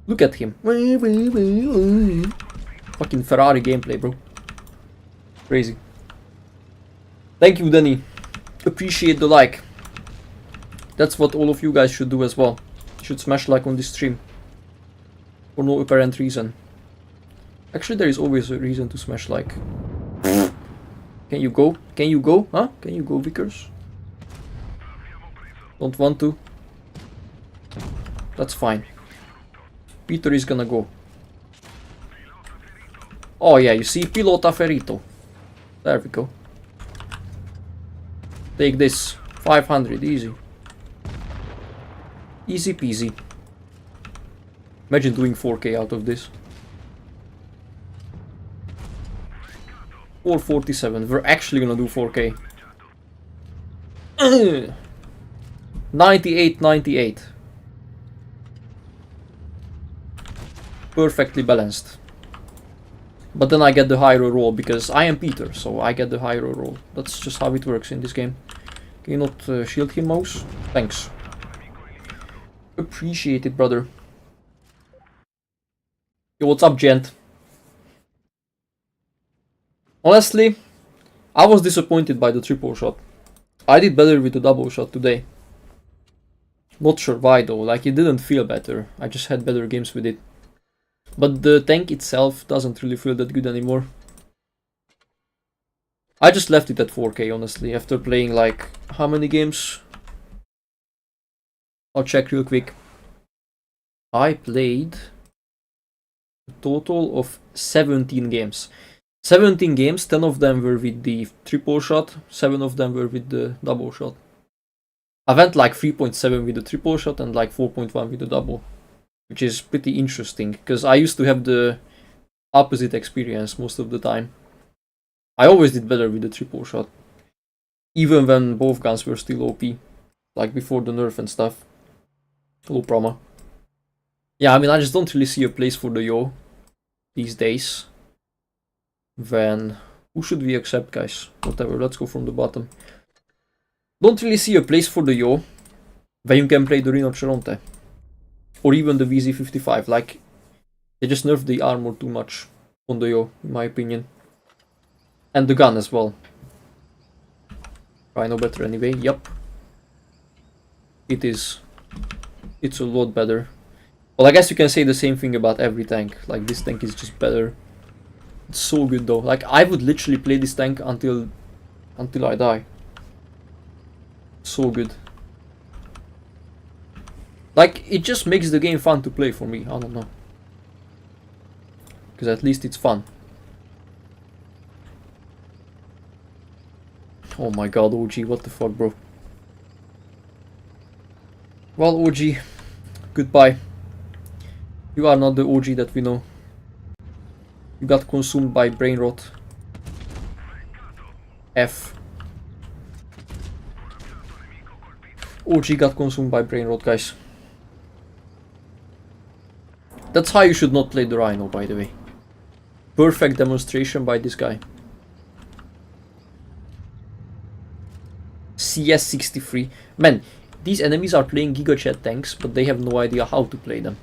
Look at him. Fucking Ferrari gameplay, bro. Crazy. Thank you, Danny. Appreciate the like. That's what all of you guys should do as well. Should smash like on this stream. For no apparent reason. Actually, there is always a reason to smash like. Can you go? Can you go? Huh? Can you go, Vickers? Don't want to? That's fine. Peter is gonna go. Oh yeah, you see, pilota ferito. There we go. Take this. 500, easy. Easy peasy. Imagine doing 4K out of this. 447. We're actually gonna do 4K. 98, 98. Perfectly balanced. But then I get the higher roll because I am Peter, so I get the higher roll. That's just how it works in this game. Can you not shield him, mouse? Thanks. Appreciate it, brother. Yo, what's up, gent? Honestly, I was disappointed by the triple shot. I did better with the double shot today. Not sure why though, like it didn't feel better. I just had better games with it. But the tank itself doesn't really feel that good anymore. I just left it at 4K honestly, after playing like, how many games? I'll check real quick. I played a total of 17 games. 17 games, 10 of them were with the triple shot, 7 of them were with the double shot. I went like 3.7 with the triple shot and like 4.1 with the double. Which is pretty interesting, because I used to have the opposite experience most of the time. I always did better with the triple shot. Even when both guns were still OP. Like before the nerf and stuff. Hello, Prama. Yeah, I mean, I just don't really see a place for the YOH these days. When... Who should we accept, guys? Whatever, let's go from the bottom. Don't really see a place for the YOH when you can play the Rhino. Or even the VZ55, like, they just nerfed the armor too much on the YOH, in my opinion. And the gun as well. Rhino better anyway, yup. It is. It's a lot better. Well, I guess you can say the same thing about every tank. Like, this tank is just better. It's so good though. Like, I would literally play this tank until I die. So good. Like, it just makes the game fun to play for me. I don't know. Because at least it's fun. Oh my god, OG, what the fuck, bro. Well, OG, goodbye. You are not the OG that we know. You got consumed by brain rot. F. OG got consumed by brain rot, guys. That's how you should not play the Rhino, by the way. Perfect demonstration by this guy. CS63. Man, these enemies are playing GigaChat tanks, but they have no idea how to play them.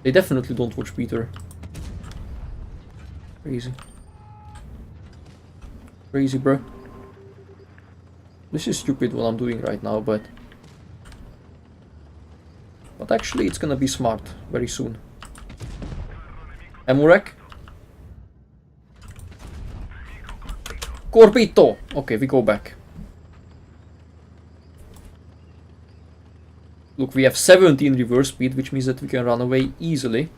They definitely don't watch Peter. Crazy. Crazy, bro. This is stupid what I'm doing right now, but actually it's gonna be smart very soon. Amurek? Corpito! Okay, we go back. Look, we have 17 reverse speed, which means that we can run away easily.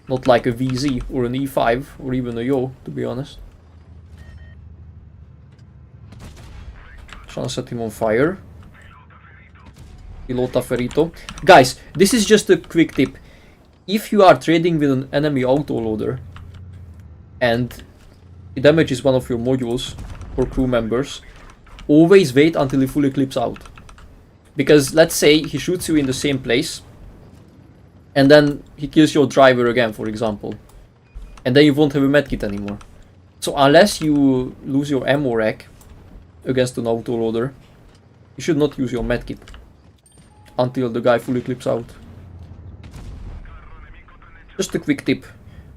Not like a VZ or an E5 or even a YOH, to be honest. Trying to set him on fire. Pilota Ferito. Guys, this is just a quick tip. If you are trading with an enemy autoloader and it damages one of your modules or crew members, always wait until he fully clips out. Because let's say he shoots you in the same place and then he kills your driver again, for example. And then you won't have a medkit anymore. So unless you lose your ammo rack against an autoloader, you should not use your medkit until the guy fully clips out. Just a quick tip.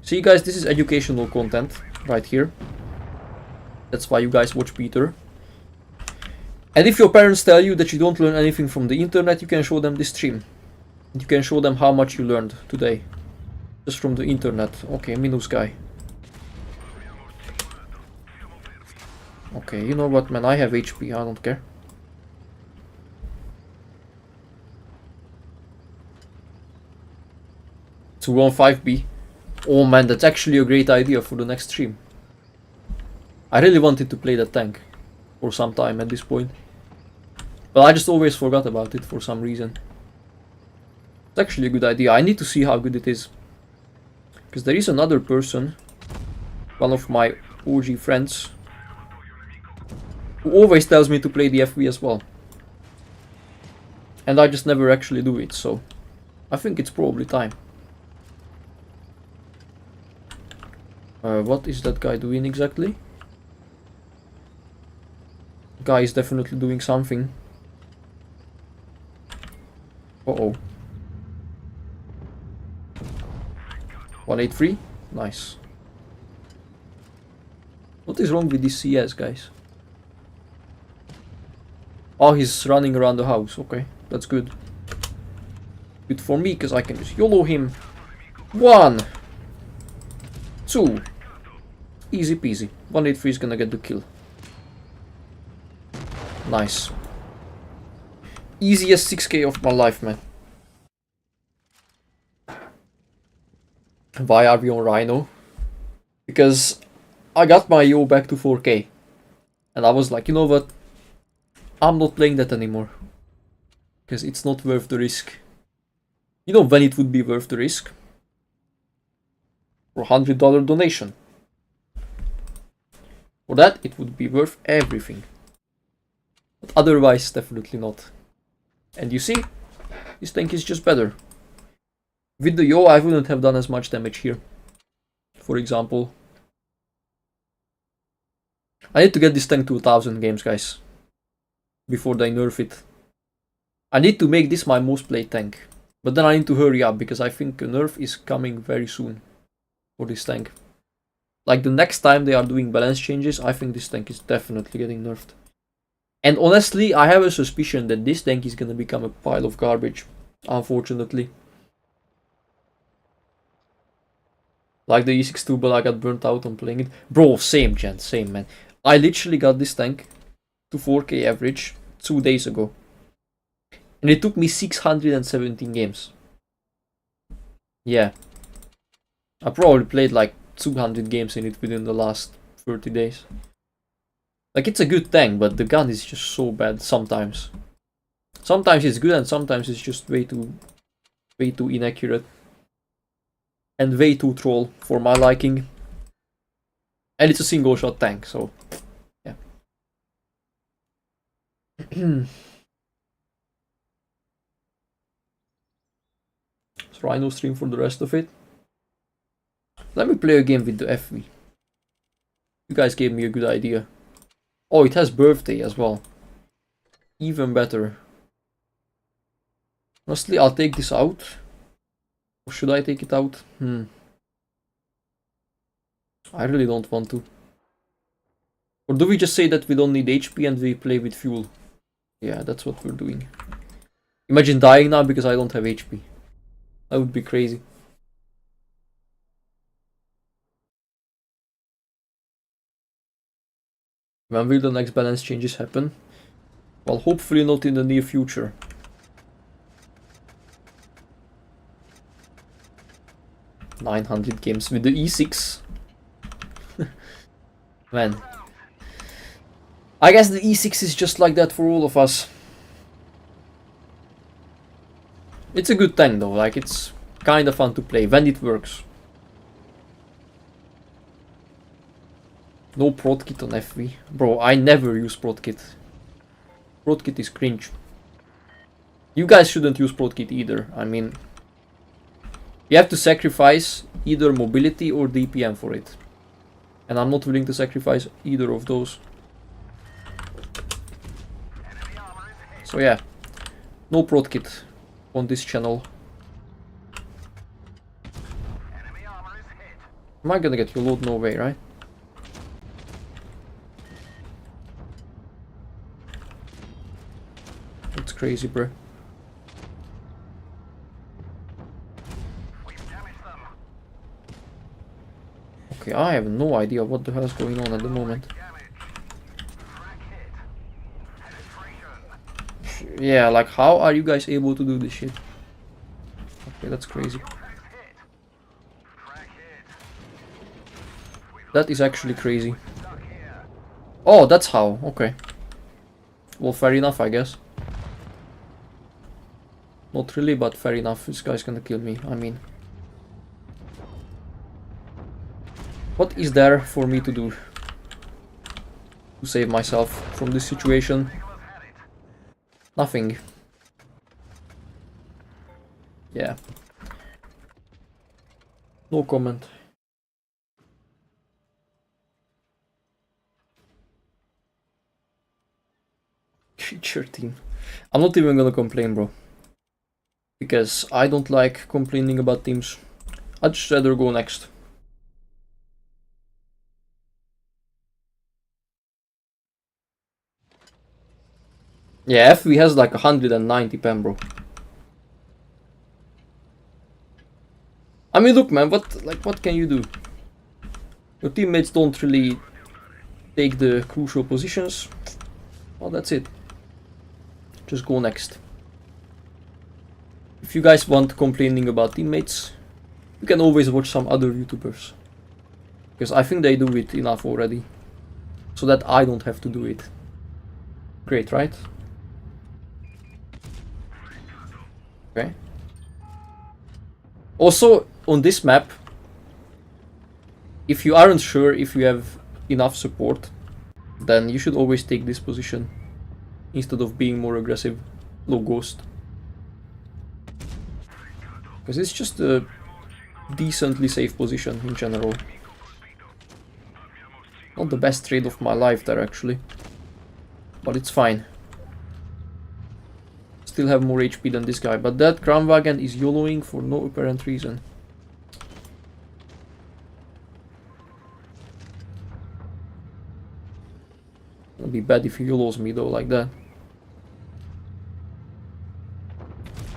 See guys, this is educational content right here. That's why you guys watch Peter. And if your parents tell you that you don't learn anything from the internet, you can show them this stream. You can show them how much you learned today. Just from the internet. Okay, Minus guy. Okay, you know what, man, I have HP, I don't care. To 1-5B. Oh man, that's actually a great idea for the next stream. I really wanted to play that tank for some time at this point. But I just always forgot about it for some reason. It's actually a good idea. I need to see how good it is. Because there is another person, one of my OG friends, who always tells me to play the FV as well. And I just never actually do it, so I think it's probably time. What is that guy doing exactly? Guy is definitely doing something. Uh-oh. 183? Nice. What is wrong with this CS, guys? Oh, he's running around the house. Okay, that's good. Good for me, because I can just YOLO him. 1, 2. Easy peasy. 183 is gonna get the kill. Nice. Easiest 6k of my life, man. Why are we on Rhino? Because I got my YOH back to 4k. And I was like, you know what? I'm not playing that anymore. Because it's not worth the risk. You know when it would be worth the risk? For $100 donation. For that, it would be worth everything. But otherwise, definitely not. And you see, this tank is just better. With the YOH, I wouldn't have done as much damage here. For example. I need to get this tank to 1000 games, guys. Before they nerf it. I need to make this my most played tank. But then I need to hurry up, because I think a nerf is coming very soon. For this tank. Like the next time they are doing balance changes, I think this tank is definitely getting nerfed. And honestly, I have a suspicion that this tank is gonna become a pile of garbage unfortunately. Like the E6 too, but I got burnt out on playing it. Bro, same gen, same man. I literally got this tank to 4k average 2 days ago. And it took me 617 games. Yeah. I probably played like 200 games in it within the last 30 days. Like, it's a good tank, but the gun is just so bad sometimes. Sometimes it's good and sometimes it's just way too inaccurate. And way too troll for my liking. And it's a single shot tank, so yeah. So Rhino stream for the rest of it. Let me play a game with the FV. You guys gave me a good idea. Oh, it has birthday as well. Even better. Honestly, I'll take this out. Or should I take it out? I really don't want to. Or do we just say that we don't need HP and we play with fuel? Yeah, that's what we're doing. Imagine dying now because I don't have HP. That would be crazy. When will the next balance changes happen? Well, hopefully not in the near future. $900 games with the E6. Man. I guess the E6 is just like that for all of us. It's a good tank though, like it's kinda fun to play when it works. No prot kit on FV. Bro, I never use prot kit. Prot kit is cringe. You guys shouldn't use prot kit either. I mean, you have to sacrifice either mobility or DPM for it. And I'm not willing to sacrifice either of those. So yeah, no prot kit on this channel. Am I gonna get your load? No way, right? That's crazy, bro. Okay, I have no idea what the hell is going on at the moment. Yeah, like how are you guys able to do this shit? Okay, that's crazy. That is actually crazy. Oh, that's how. Okay. Well, fair enough, I guess. Not really, but fair enough. This guy's gonna kill me. I mean, what is there for me to do to save myself from this situation? Nothing. Yeah. No comment. Creature team. I'm not even gonna complain, bro. Because I don't like complaining about teams. I'd just rather go next. Yeah, FV has like 190 pen, bro. I mean, look, man, what can you do? Your teammates don't really take the crucial positions. Well, that's it. Just go next. If you guys want complaining about teammates, you can always watch some other YouTubers. Because I think they do it enough already. So that I don't have to do it. Great, right? Okay. Also, on this map, if you aren't sure if you have enough support, then you should always take this position instead of being more aggressive, low ghost. Because it's just a decently safe position in general. Not the best trade of my life there actually, but it's fine. Still have more HP than this guy, but that Kranwagen is YOLOing for no apparent reason. It'll be bad if he YOLOs me though like that.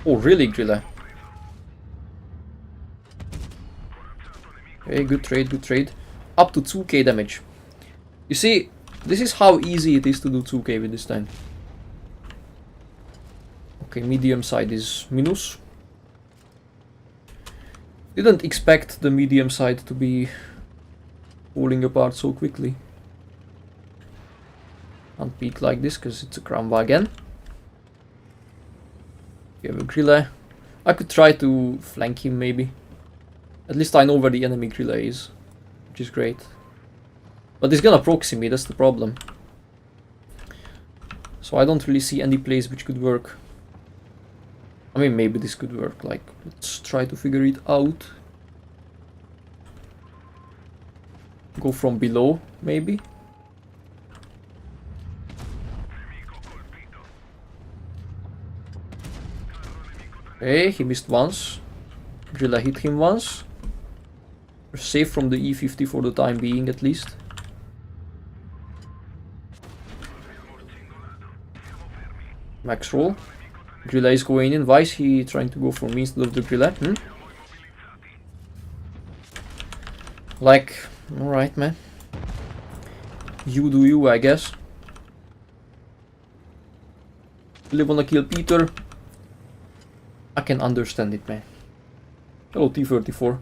Oh, really, Grilla? Okay, good trade, good trade. Up to 2k damage. You see, this is how easy it is to do 2k with this tank. Okay, medium side is minus. Didn't expect the medium side to be falling apart so quickly. Can't peek like this because it's a Kramba again. We have a Grilla. I could try to flank him maybe. At least I know where the enemy Grilla is, which is great. But he's gonna proxy me, that's the problem. So I don't really see any place which could work. I mean, maybe this could work, like, let's try to figure it out. Go from below, maybe? Okay, he missed once. Grilla hit him once. We're safe from the E50 for the time being, at least. Max roll. Grilla is going in. Why is he trying to go for me instead of the Grilla? Like, alright, man. You do you, I guess. Really wanna kill Peter? I can understand it, man. Hello, T-34.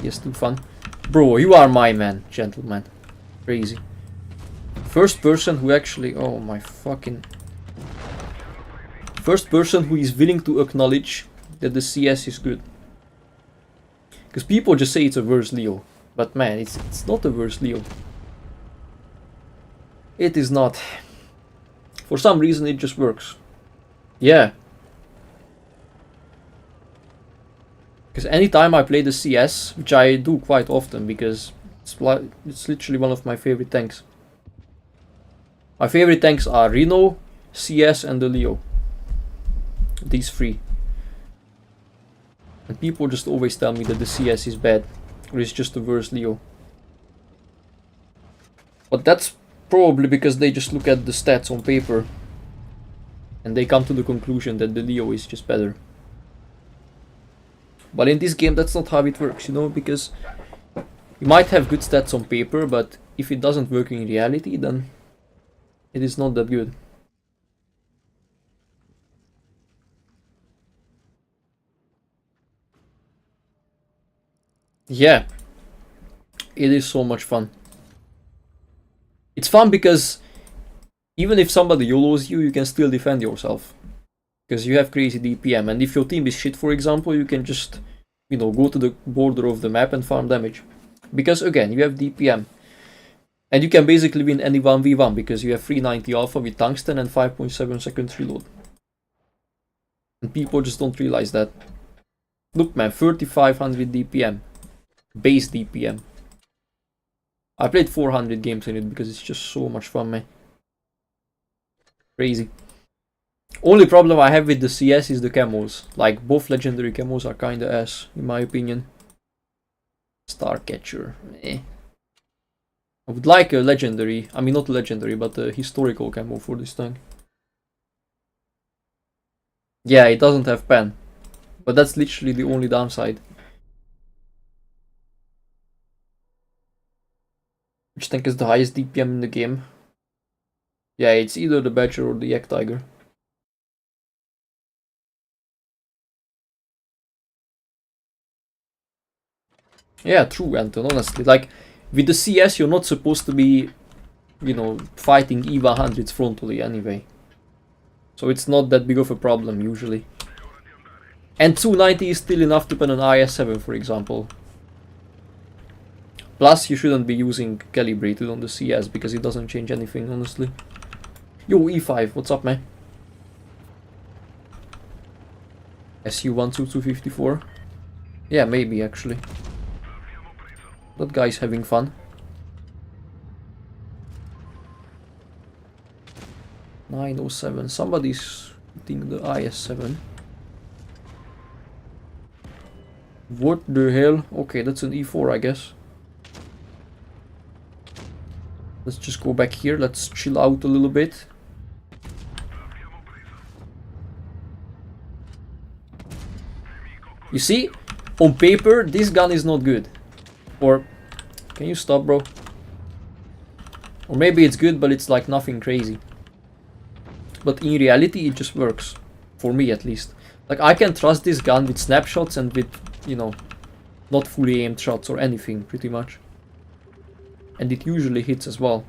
Yes, too fun. Bro, you are my man, gentleman. Crazy. First person who actually... Oh my fucking... First person who is willing to acknowledge that the CS is good. Because people just say it's a worse Leo. But man, it's not a worse Leo. It is not. For some reason it just works. Yeah. Because anytime I play the CS, which I do quite often because it's literally one of my favorite tanks. My favorite tanks are Rhino, CS and the Leo. These three. And people just always tell me that the CS is bad. Or it's just a worse Leo. But that's probably because they just look at the stats on paper. And they come to the conclusion that the Leo is just better. But in this game that's not how it works, you know, because you might have good stats on paper, but if it doesn't work in reality, then it is not that good. Yeah, it is so much fun. It's fun because even if somebody YOLOs you, you can still defend yourself. Because you have crazy DPM, and if your team is shit, for example, you can just, you know, go to the border of the map and farm damage. Because again, you have DPM. And you can basically win any 1v1 because you have 390 alpha with tungsten and 5.7 seconds reload. And people just don't realize that. Look man, 3500 DPM. Base DPM. I played 400 games in it because it's just so much fun, man. Crazy. Only problem I have with the CS is the camos. Like, both legendary camos are kinda ass, in my opinion. Starcatcher. Eh. I would like a legendary, I mean not legendary, but a historical camo for this tank. Yeah, it doesn't have pen. But that's literally the only downside. Which tank is the highest DPM in the game? Yeah, it's either the Badger or the Yak Tiger. Yeah, true, Anton, honestly. Like, with the CS, you're not supposed to be, you know, fighting EVA 100s frontally anyway. So it's not that big of a problem, usually. And 290 is still enough to pen an IS-7, for example. Plus, you shouldn't be using calibrated on the CS, because it doesn't change anything, honestly. Yo, E5, what's up, man? SU-12254? Yeah, maybe, actually. That guy's having fun. 907. Somebody's hitting the IS-7. What the hell? Okay, that's an E4, I guess. Let's just go back here. Let's chill out a little bit. You see, on paper, this gun is not good. Or, can you stop, bro? Or maybe it's good, but it's like nothing crazy. But in reality, it just works. For me, at least. Like, I can trust this gun with snapshots and with, you know, not fully aimed shots or anything, pretty much. And it usually hits as well.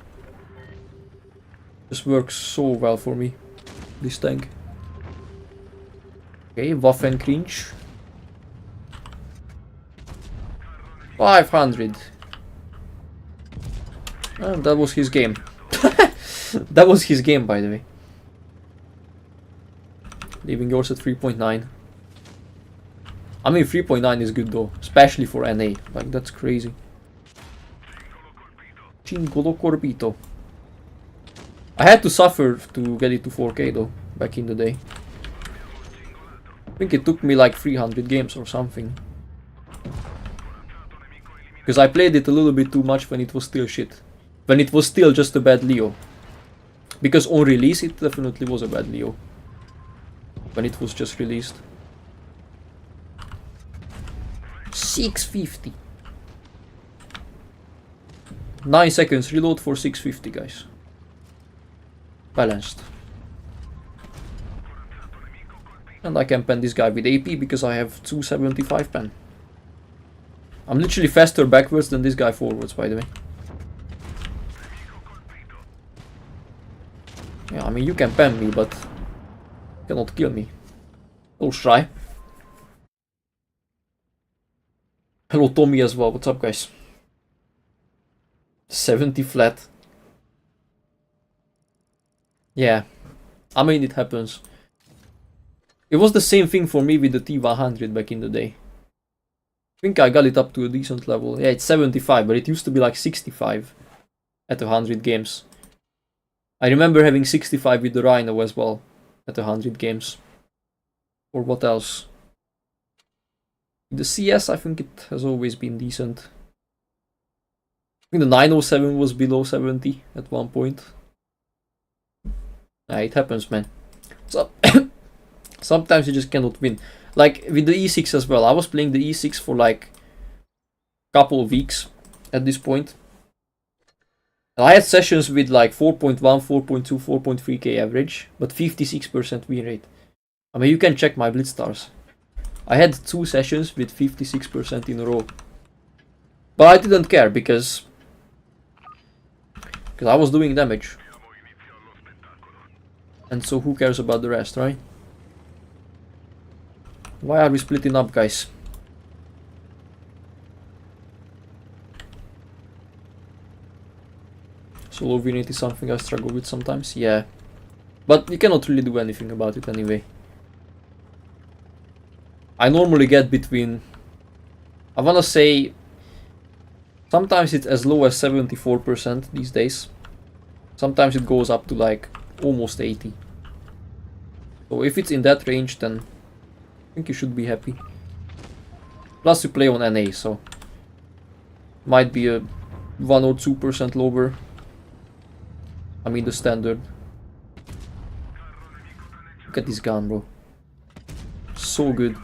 Just works so well for me, this tank. Okay, Waffen cringe. 500. That was his game. That was his game, by the way. Leaving yours at 3.9. I mean, 3.9 is good though, especially for NA. Like, that's crazy. Cingolo Corbito. I had to suffer to get it to 4K though, back in the day. I think it took me like 300 games or something. Because I played it a little bit too much when it was still shit. When it was still just a bad Leo. Because on release it definitely was a bad Leo. When it was just released. 650. 9 seconds reload for 650, guys. Balanced. And I can pen this guy with AP because I have 275 pen. I'm literally faster backwards than this guy forwards, by the way. Yeah, I mean, you can pen me, but you cannot kill me. Oh, shy. Hello, Tommy as well. What's up, guys? 70 flat. Yeah. I mean, it happens. It was the same thing for me with the T100 back in the day. I think I got it up to a decent level. Yeah, it's 75, but it used to be like 65 at 100 games. I remember having 65 with the Rhino as well at 100 games. Or what else? The CS, I think it has always been decent. I think the 907 was below 70 at one point. Yeah, it happens, man. So sometimes you just cannot win. Like with the E6 as well. I was playing the E6 for like a couple of weeks at this point. And I had sessions with like 4.1, 4.2, 4.3k average, but 56% win rate. I mean, you can check my Blitz stars. I had 2 sessions with 56% in a row. But I didn't care because I was doing damage. And so who cares about the rest, right? Why are we splitting up, guys? Solo winning is something I struggle with sometimes, yeah. But you cannot really do anything about it anyway. I normally get between, I wanna say, sometimes it's as low as 74% these days. Sometimes it goes up to like almost 80. So if it's in that range, then I think you should be happy. Plus you play on NA, so might be a 1 or 2% lower. I mean the standard. Look at this gun, bro. So good.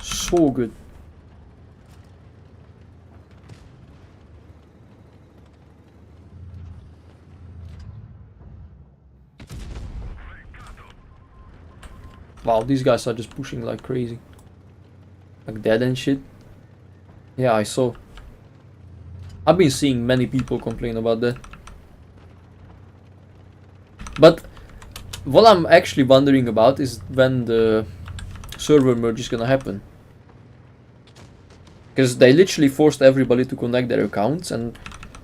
So good. Wow, these guys are just pushing like crazy. Like dead and shit. Yeah, I saw. I've been seeing many people complain about that. But what I'm actually wondering about is when the server merge is gonna happen. Because they literally forced everybody to connect their accounts and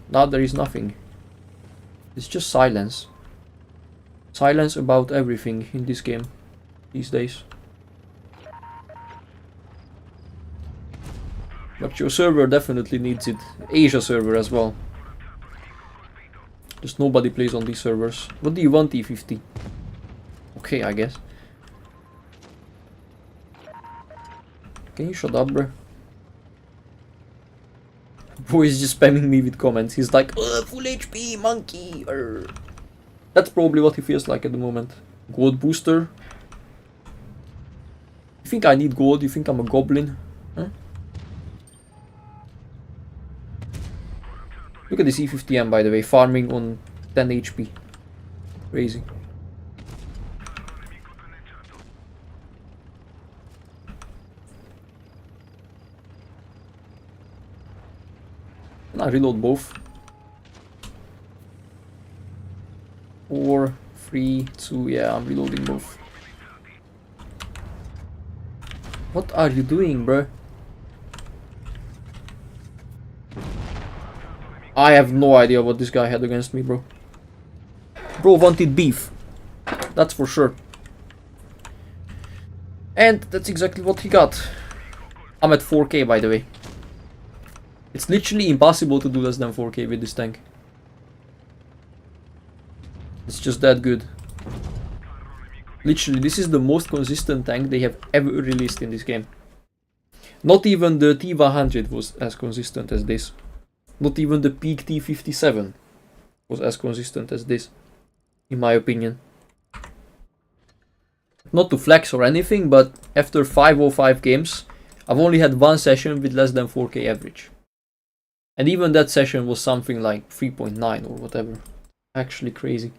now there is nothing. It's just silence. Silence about everything in this game these days. But your server definitely needs it. Asia server as well. Just nobody plays on these servers. What do you want, T50? Okay, I guess. Can you shut up, bruh? Boy is just spamming me with comments. He's like, full HP, monkey. That's probably what he feels like at the moment. Gold booster. You think I need gold? You think I'm a goblin? Huh? Look at this E50M, by the way, farming on 10 HP. Crazy. Can I reload both? 4, 3, 2, yeah, I'm reloading both. What are you doing, bro? I have no idea what this guy had against me, bro. Bro wanted beef. That's for sure. And that's exactly what he got. I'm at 4k, by the way. It's literally impossible to do less than 4k with this tank. It's just that good. Literally, this is the most consistent tank they have ever released in this game. Not even the T100 was as consistent as this. Not even the peak T57 was as consistent as this, in my opinion. Not to flex or anything, but after 505 games, I've only had one session with less than 4k average. And even that session was something like 3.9 or whatever. Actually crazy.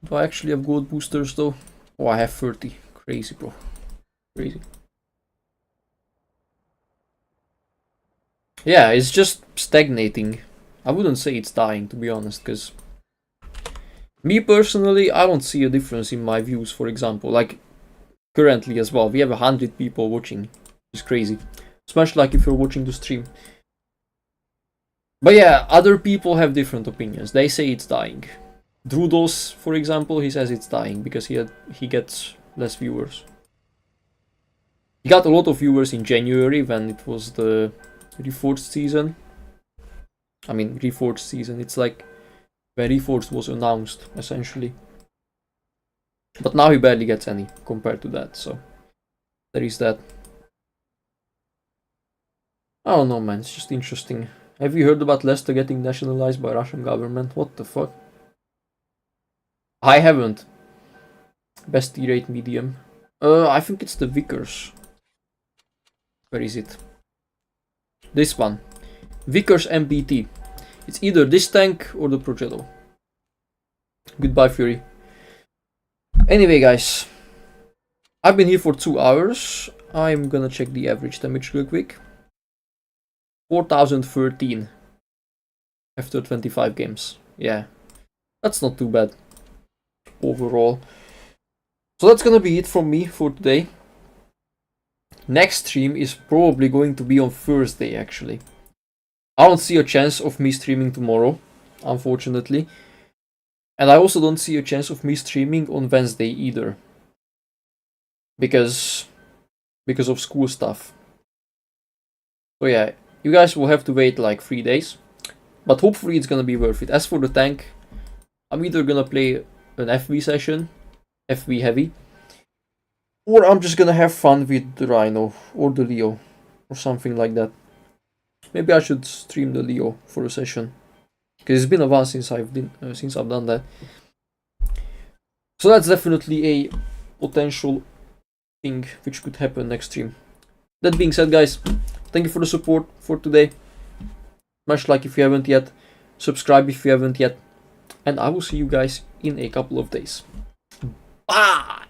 Do I actually have gold boosters though? Oh, I have 30. Crazy, bro. Crazy. Yeah, it's just stagnating. I wouldn't say it's dying, to be honest, because me personally, I don't see a difference in my views, for example. Like, currently as well, we have 100 people watching. It's crazy. It's much like if you're watching the stream. But yeah, other people have different opinions. They say it's dying. Drudos, for example, he says it's dying because he gets less viewers. He got a lot of viewers in January when it was the Reforged season. I mean, Reforged season, it's like when Reforged was announced, essentially. But now he barely gets any compared to that, so there is that. I don't know, man, it's just interesting. Have you heard about Leicester getting nationalized by Russian government? What the fuck? I haven't. Best E-rate medium. I think it's the Vickers. Where is it? This one. Vickers MBT. It's either this tank or the Progetto. Goodbye, Fury. Anyway, guys. I've been here for 2 hours. I'm gonna check the average damage real quick. 4013 after 25 games. Yeah, that's not too bad overall. So that's gonna be it from me for today. Next stream is probably going to be on Thursday, actually. I don't see a chance of me streaming tomorrow, unfortunately. And I also don't see a chance of me streaming on Wednesday either. Because of school stuff. So yeah, you guys will have to wait like 3 days. But hopefully it's gonna be worth it. As for the tank, I'm either gonna play an FV session, FV heavy, or I'm just gonna have fun with the Rhino or the Leo or something like that. Maybe I should stream the Leo for a session, because it's been a while since I've done that. So that's definitely a potential thing which could happen next stream. That being said, guys, thank you for the support for today. Smash like if you haven't yet, subscribe if you haven't yet, and I will see you guys in a couple of days. Bye!